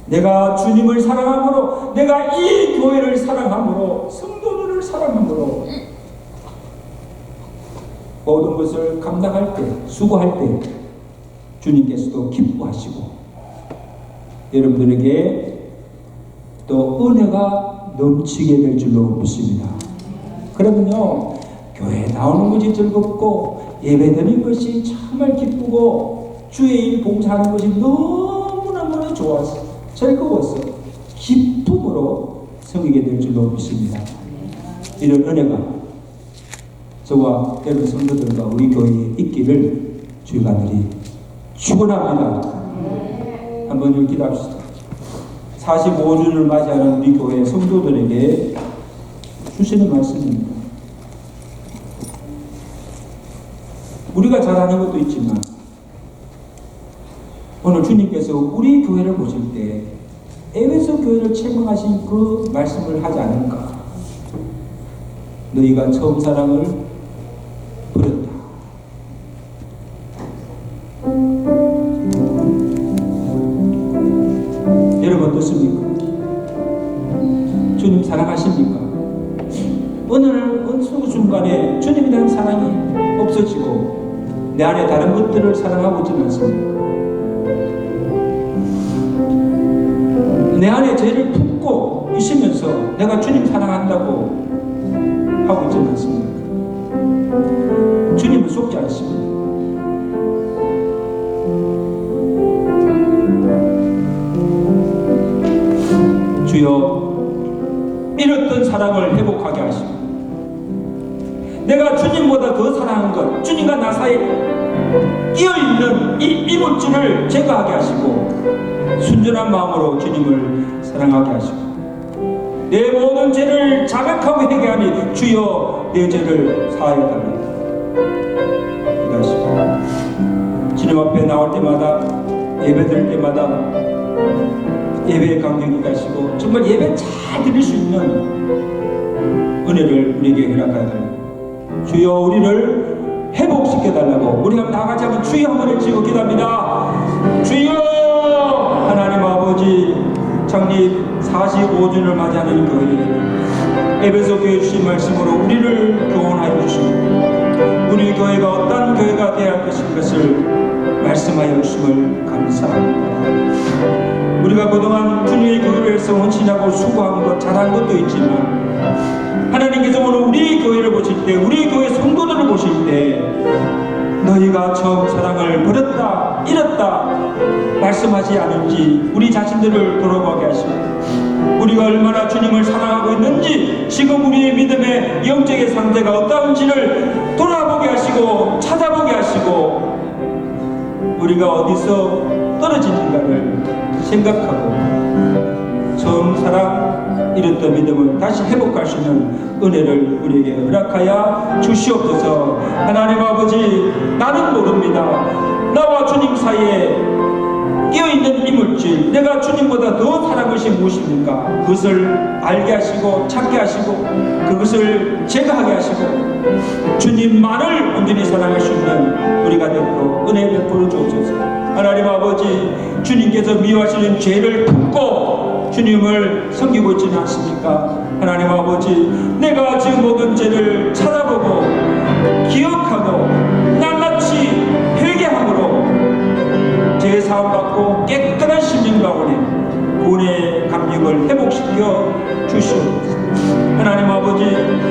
내가 주님을 사랑함으로 내가 이 교회를 사랑함으로 성도들을 사랑함으로 모든 것을 감당할 때 수고할 때 주님께서도 기뻐하시고 여러분들에게 또 은혜가 넘치게 될 줄로 믿습니다. 그러면요, 교회에 나오는 것이 즐겁고 예배드리는 것이 정말 기쁘고 주의 일 봉사하는 것이 너무너무 좋아서 즐거워서 기쁨으로 섬기게 될 줄로 믿습니다. 이런 은혜가 저와 여러분 성도들과 우리 교회에 있기를 주의 간절히 축원합니다. 한번 기도합시다. 45주년을 맞이하는 우리 교회 성도들에게 주시는 말씀입니다. 우리가 잘하는 것도 있지만 오늘 주님께서 우리 교회를 보실 때 에베소 교회를 책망하신 그 말씀을 하지 않을까? 너희가 처음 사랑을 버렸다. 여러분 어떻습니까? 주님 사랑하십니까? 어느 순간에 주님에 대한 사랑이 없어지고 내 안에 다른 것들을 사랑하고 있지는 않습니까? 내 안에 죄를 품고 있으면서 내가 주님 사랑한다고 하고 있지는 않습니까? 주님은 속지 않습니다. 주여, 잃었던 사랑을 회복하게 하시고 내가 주님보다 더 사랑한 것, 주님과 나 사이에 끼어있는 이 이물질을 제거하게 하시고 순전한 마음으로 주님을 사랑하게 하시고 내 모든 죄를 자백하고 회개하니 주여 내 죄를 사하여 달라고 기도하시고 주님 앞에 나올 때마다 예배 드릴 때마다 예배의 감격이 가시고 정말 예배 잘 드릴 수 있는 은혜를 우리에게 허락하여 달라고 주여 우리를 회복시켜달라고 우리 한번 나가자 한번 주여 한번 외치고 기도합니다. 주여 하나님 아버지 창립 45주년을 맞이하는 교회 에베소 교회 주신 말씀으로 우리를 교훈하여 주시고 우리 교회가 어떤 교회가 되어야 할 것을 말씀하여 주심을 감사합니다. 우리가 그동안 주님의 교회에서 헌신하고 수고한 것 잘한 것도 있지만 하나님께서 오늘 우리 교회를 보실 때 우리 교회 성도들을 보실 때 너희가 처음 사랑을 버렸다 잃었다 말씀하지 않은지 우리 자신들을 돌아보게 하시고 우리가 얼마나 주님을 사랑하고 있는지 지금 우리의 믿음의 영적인 상태가 어떠한지를 돌아보게 하시고 찾아보게 하시고 우리가 어디서 떨어지는가를 생각하고 처음 사랑 잃었던 믿음을 다시 회복할 수 있는 은혜를 우리에게 허락하여 주시옵소서. 하나님 아버지 나는 모릅니다. 나와 주님 사이에 끼어있는 이물질 내가 주님보다 더 사랑한 것이 무엇입니까? 그것을 알게 하시고 찾게 하시고 그것을 제거하게 하시고 주님만을 온전히 사랑할 수 있는 우리가 되도록 은혜 베풀어 주옵소서. 하나님 아버지 주님께서 미워하시는 죄를 품고 주님을 섬기고 있지는 않습니까? 하나님 아버지 내가 지은 모든 죄를 찾아보고 기억하고 낱낱이 회개함으로 제사함받고 깨끗한 심령 가운데 구원의 감격을 회복시켜 주시옵소서. 하나님 아버지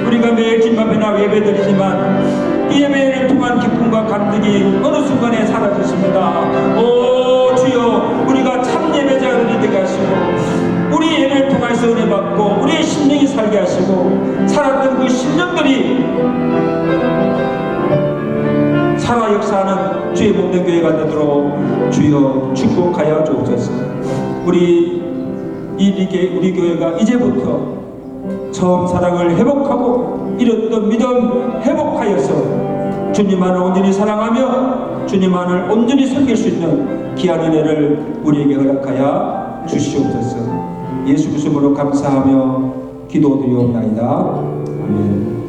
우리가 매일 주님 앞에 나와 예배드리지만 이 예배를 통한 기쁨과 감격이 어느 순간에 사라졌습니다. 오 주여 우리가 참 예배자들이 되게 하시고 우리 예배를 통해서 은혜 받고 우리의 심령이 살게 하시고 살았던 그 심령들이 살아 역사하는 주의 몸된 교회가 되도록 주여 축복하여 주옵소서. 우리 교회가 이제부터 처음 사랑을 회복하고 잃었던 믿음 회복하여서 주님만을 온전히 사랑하며 주님만을 온전히 섬길 수 있는 귀한 은혜를 우리에게 허락하여 주시옵소서. 예수 그리스도로 감사하며 기도드리옵나이다. 아멘.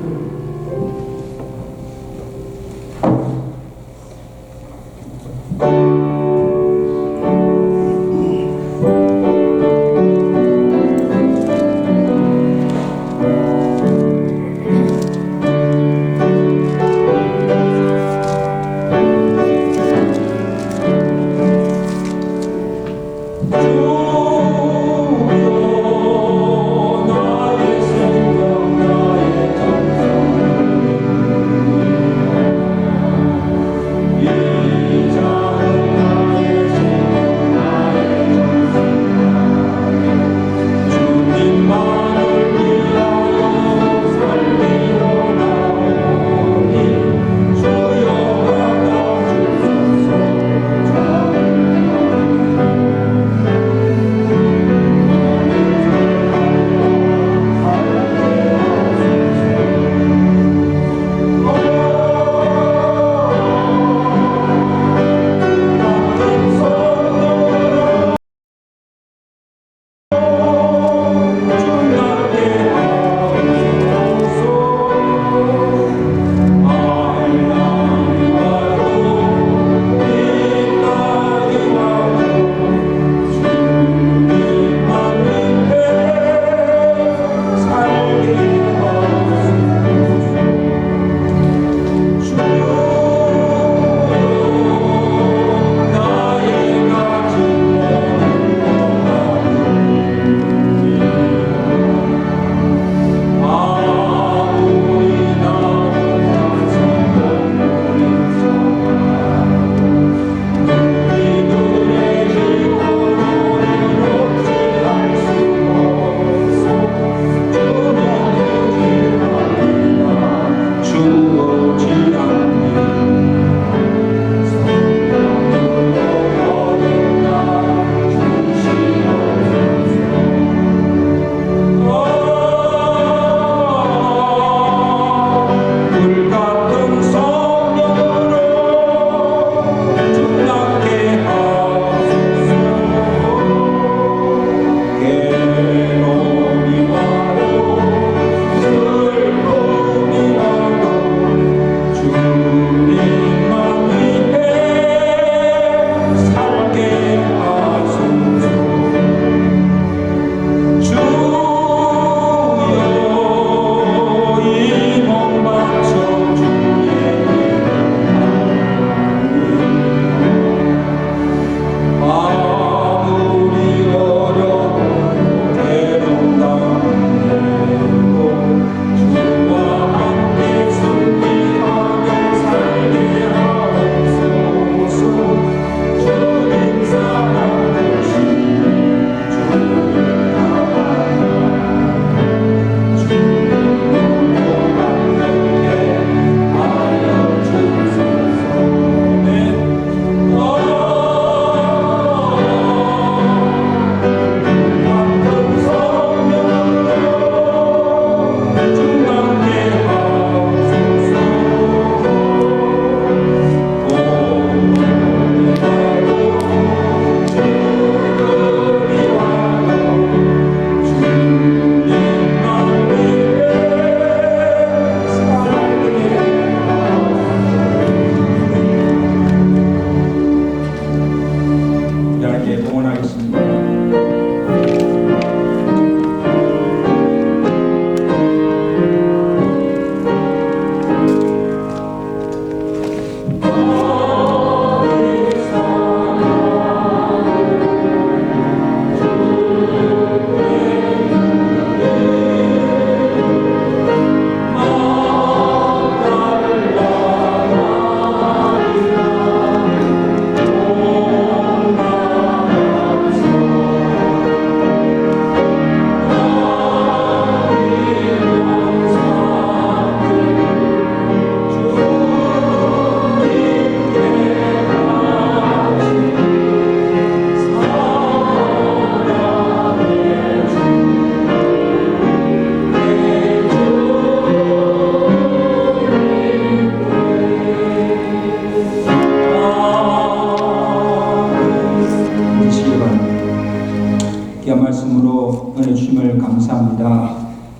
말씀으로 은혜 주심을 감사합니다.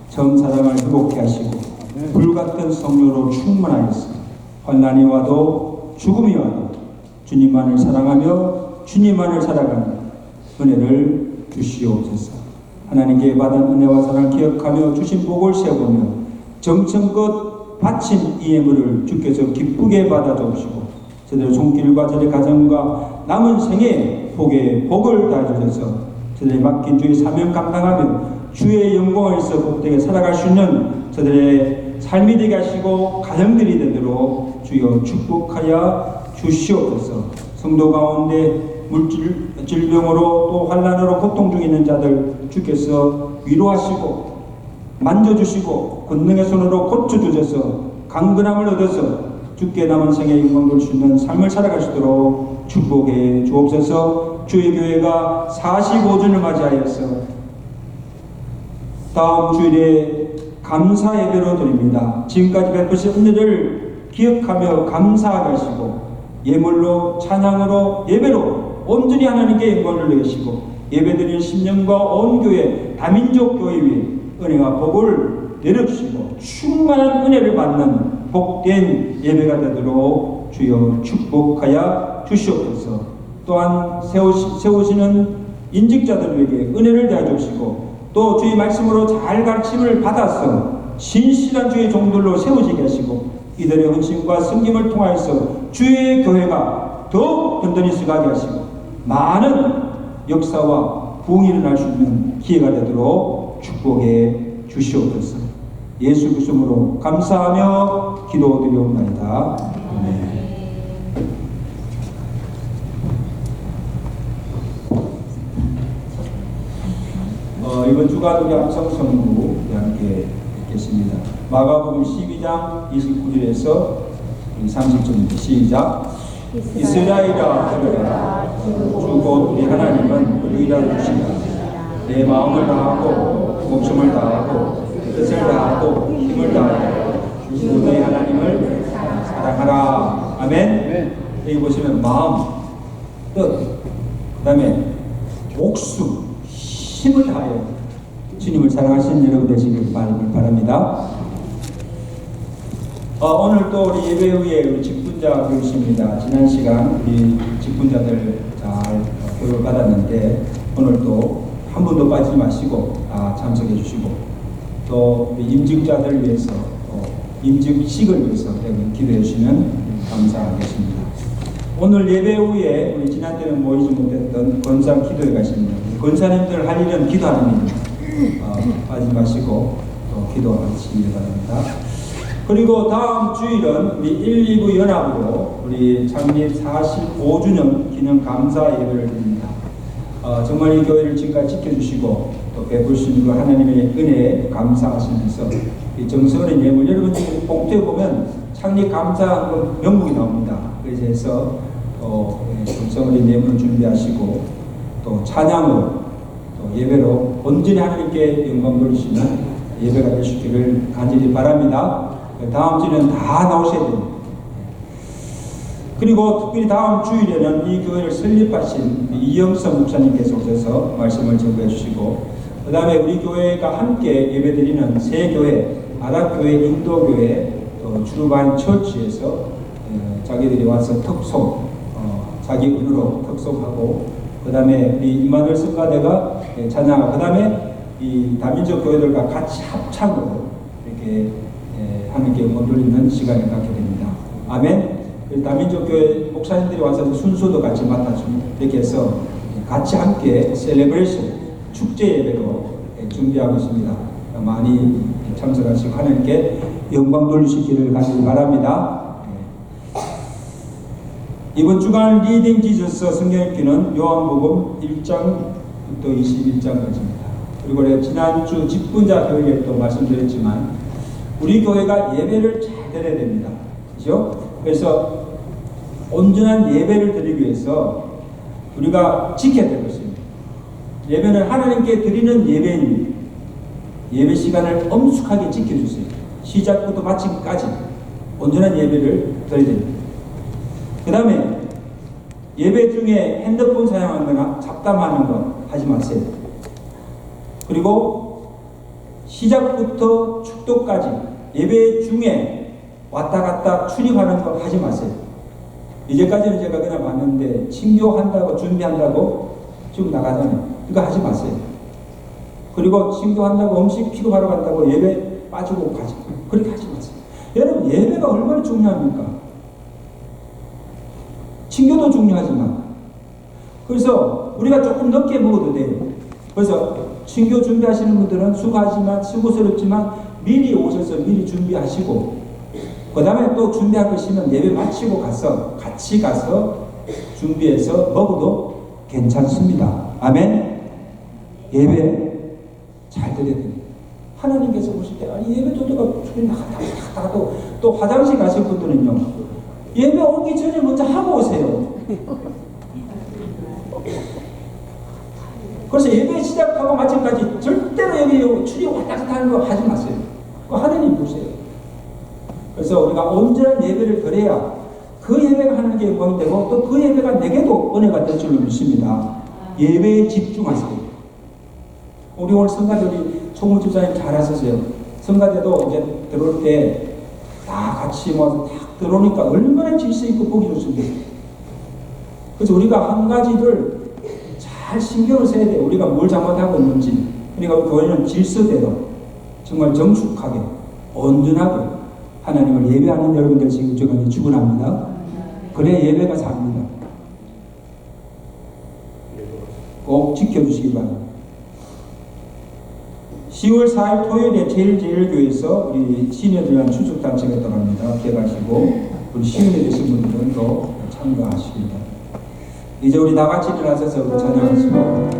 처음 사랑을 회복케 하시고 불같은 성령으로 충만하여서 환난이 와도 죽음이 와도 주님만을 사랑하며 주님만을 살아가는 은혜를 주시옵소서. 하나님께 받은 은혜와 사랑을 기억하며 주신 복을 세우며 정성껏 바친 이 예물을 주께서 기쁘게 받아주시고 저들의 손길과 저들의 가정과 남은 생에 복을 다해주셔서 저들의 맡긴 주의 사명 감당하며 주의 영광을 위해서 복되게 살아갈 수 있는 저들의 삶이 되게 하시고 가정들이 되도록 주여 축복하여 주시옵소서. 성도 가운데 물질 질병으로 또 환난으로 고통 중에 있는 자들 주께서 위로하시고 만져주시고 권능의 손으로 고쳐주셔서 강건함을 얻어서 주께 남은 생에 영광 돌 수 있는 삶을 살아갈 수 있도록 축복해 주옵소서. 주의 교회가 45주를 맞이하여서 다음 주일에 감사 예배로 드립니다. 지금까지 베푸신 은혜를 기억하며 감사하게 하시고 예물로 찬양으로 예배로 온전히 하나님께 영광을 내시고 예배드리는 심령과 온 교회 다민족 교회 위에 은혜와 복을 내려주시고 충만한 은혜를 받는 복된 예배가 되도록 주여 축복하여 주시옵소서. 또한 세우시는 인직자들에게 은혜를 대하 주시고 또 주의 말씀으로 잘 가르침을 받아서 신실한 주의 종들로 세워지게 하시고 이들의 헌신과 섬김을 통하여서 주의 교회가 더욱 든든히 서가게 하시고 많은 역사와 부흥이 일어날 수 있는 기회가 되도록 축복해 주시옵소서. 예수 그리스도로 감사하며 기도드리옵나이다. 아멘. 이번 주간 우리 암성성부 함께 읽겠습니다. 마가복음 12장 29절에서 30절입니다. 시작. 이스라엘아 들으라. 주 곧 우리 하나님은 유일한 주시다. 내 마음을 다하고 목숨을 다하고 뜻을 다하고 힘을 다하여 주 너희 하나님을 사랑하라. 아멘. 여기 보시면 마음, 뜻, 그 다음에 목숨, 힘을 다하여 주님을 사랑하시는 여러분 되시길 바랍니다. 오늘 또 우리 예배 후에 우리 직분자 교육입니다. 지난 시간 우리 직분자들 잘 교육을 받았는데 오늘도 한 분도 빠지지 마시고 참석해 주시고 또 임직자들 위해서 임직식을 위해서 기도해 주시면 감사하겠습니다. 오늘 예배 후에 우리 지난 때는 모이지 못했던 권사 기도회 가십니다. 권사님들 할 일은 기도하는 일입니다. 빠지지 마시고 또 기도하시기 바랍니다. 그리고 다음 주일은 우리 1, 2부 연합으로 우리 창립 45주년 기념 감사 예배를 드립니다. 정말 이 교회를 지금까지 지켜주시고 또 베푸신 그 하나님의 은혜에 감사하시면서 이 정성의 예물 여러분 지금 봉투에 보면 창립 감사 명목이 나옵니다. 그래서 정성의 예물을 준비하시고 또 찬양으로 또 예배로 온전히 하나님께 영광 돌리시는 예배가 되시기를 간절히 바랍니다. 다음 주에는 다 나오셔야 됩니다. 그리고 특별히 다음 주일에는 이 교회를 설립하신 이영선 목사님께서 오셔서 말씀을 전해 주시고 그 다음에 우리 교회가 함께 예배드리는 세 교회, 아랍교회, 인도교회, 또 주루반 처치에서 자기들이 와서 특송, 자기 은으로 특송하고 그 다음에 우리 이마누엘 성가대가 찬양하고 그 다음에 이 다민족 교회들과 같이 합창으로 이렇게 하나님께 영광 돌리는 시간을 갖게 됩니다. 아멘. 다민족 교회 목사님들이 와서 순서도 같이 맡아줍니다. 이렇게 해서 같이 함께 셀레브레이션 축제 예배로 준비하고 있습니다. 많이 참석하시고 하나님께 영광 돌리시기를 간절히 바랍니다. 이번 주간 리딩 지저스 성경 읽기는 요한복음 1장부터 21장까지입니다. 그리고 지난주 직분자 교회에 또 말씀드렸지만 우리 교회가 예배를 잘 드려야 됩니다. 그렇죠? 그래서 온전한 예배를 드리기 위해서 우리가 지켜야 될 것입니다. 예배는 하나님께 드리는 예배입니다. 예배 시간을 엄숙하게 지켜주세요. 시작부터 마침까지 온전한 예배를 드려야 됩니다. 그 다음에 예배 중에 핸드폰 사용하거나 잡담하는 거 하지 마세요. 그리고 시작부터 축도까지 예배 중에 왔다 갔다 출입하는 거 하지 마세요. 이제까지는 제가 그냥 봤는데 친교한다고 준비한다고 쭉 나가잖아요. 그거 하지 마세요. 그리고 친교한다고 음식 피고하러 간다고 예배 빠지고 가지, 그렇게 하지 마세요. 여러분, 예배가 얼마나 중요합니까? 친교도 중요하지만, 그래서 우리가 조금 늦게 먹어도 돼요. 그래서 친교 준비하시는 분들은 수고스럽지만 미리 오셔서 미리 준비하시고, 그 다음에 또 준비할 거 있으면 예배 마치고 같이 가서 준비해서 먹어도 괜찮습니다. 아멘. 예배 잘 드려야 됩니다. 하나님께서 보실 때 예배 도도가 나가도 또 화장실 가실 분들은요, 예배 오기 전에 먼저 하고 오세요. 그래서 예배 시작하고 마침까지 절대로 예배 출입 왔다 갔다 하는 거 하지 마세요. 그거 하나님 보세요. 그래서 우리가 온전한 예배를 드려야 그 예배가 하나님께 영광이 되고 또 그 예배가 내게도 은혜가 될 줄로 믿습니다. 예배에 집중하세요. 우리 오늘 성가대들이 총무 집사님 잘하셨어요. 성가대도 이제 들어올 때 다 같이 모아서 딱 들어오니까 얼마나 질서 있고 보기 좋습니다. 그래서 우리가 한 가지를 잘 신경을 써야 돼요. 우리가 뭘 잘못하고 있는지. 그러니까 교회는 질서대로 정말 정숙하게 온전하게 하나님을 예배하는 여러분들 지금 저는 축원합니다. 그래 예배가 삽니다. 꼭 지켜주시기 바랍니다. 10월 4일 토요일에 제일제일교회에서 우리 시니어들 위한 추석단체가 떠납니다. 기억하시고 우리 시민이 되신 분들은 또 참가하시기 바랍니다. 이제 우리 다 같이 일어나셔서 찬양하시고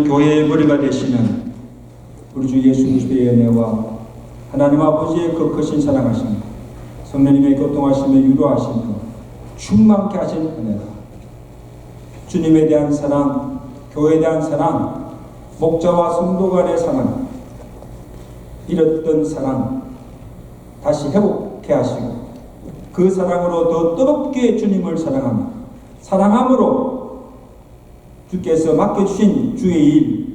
교회의 머리가 되시는 우리 주 예수 그리스도의 은혜와 하나님 아버지의 그 크신 사랑하심, 성령님의 교통하심에 유로하심으로 충만케 하신 은혜가 주님에 대한 사랑, 교회에 대한 사랑, 목자와 성도 간의 사랑, 잃었던 사랑 다시 회복케 하시고 그 사랑으로 더 뜨겁게 주님을 사랑함으로 주께서 맡겨주신 주의 일,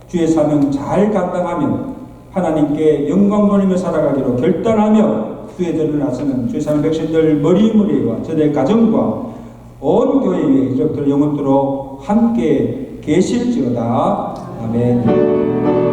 주의 사명 잘 감당하며 하나님께 영광 돌리며 살아가기로 결단하며 주의 전을 나서는 주의 사랑 백성들 머리와 저의 가정과 온 교회 위에 이렇게 영원토록 함께 계실지어다. 아멘.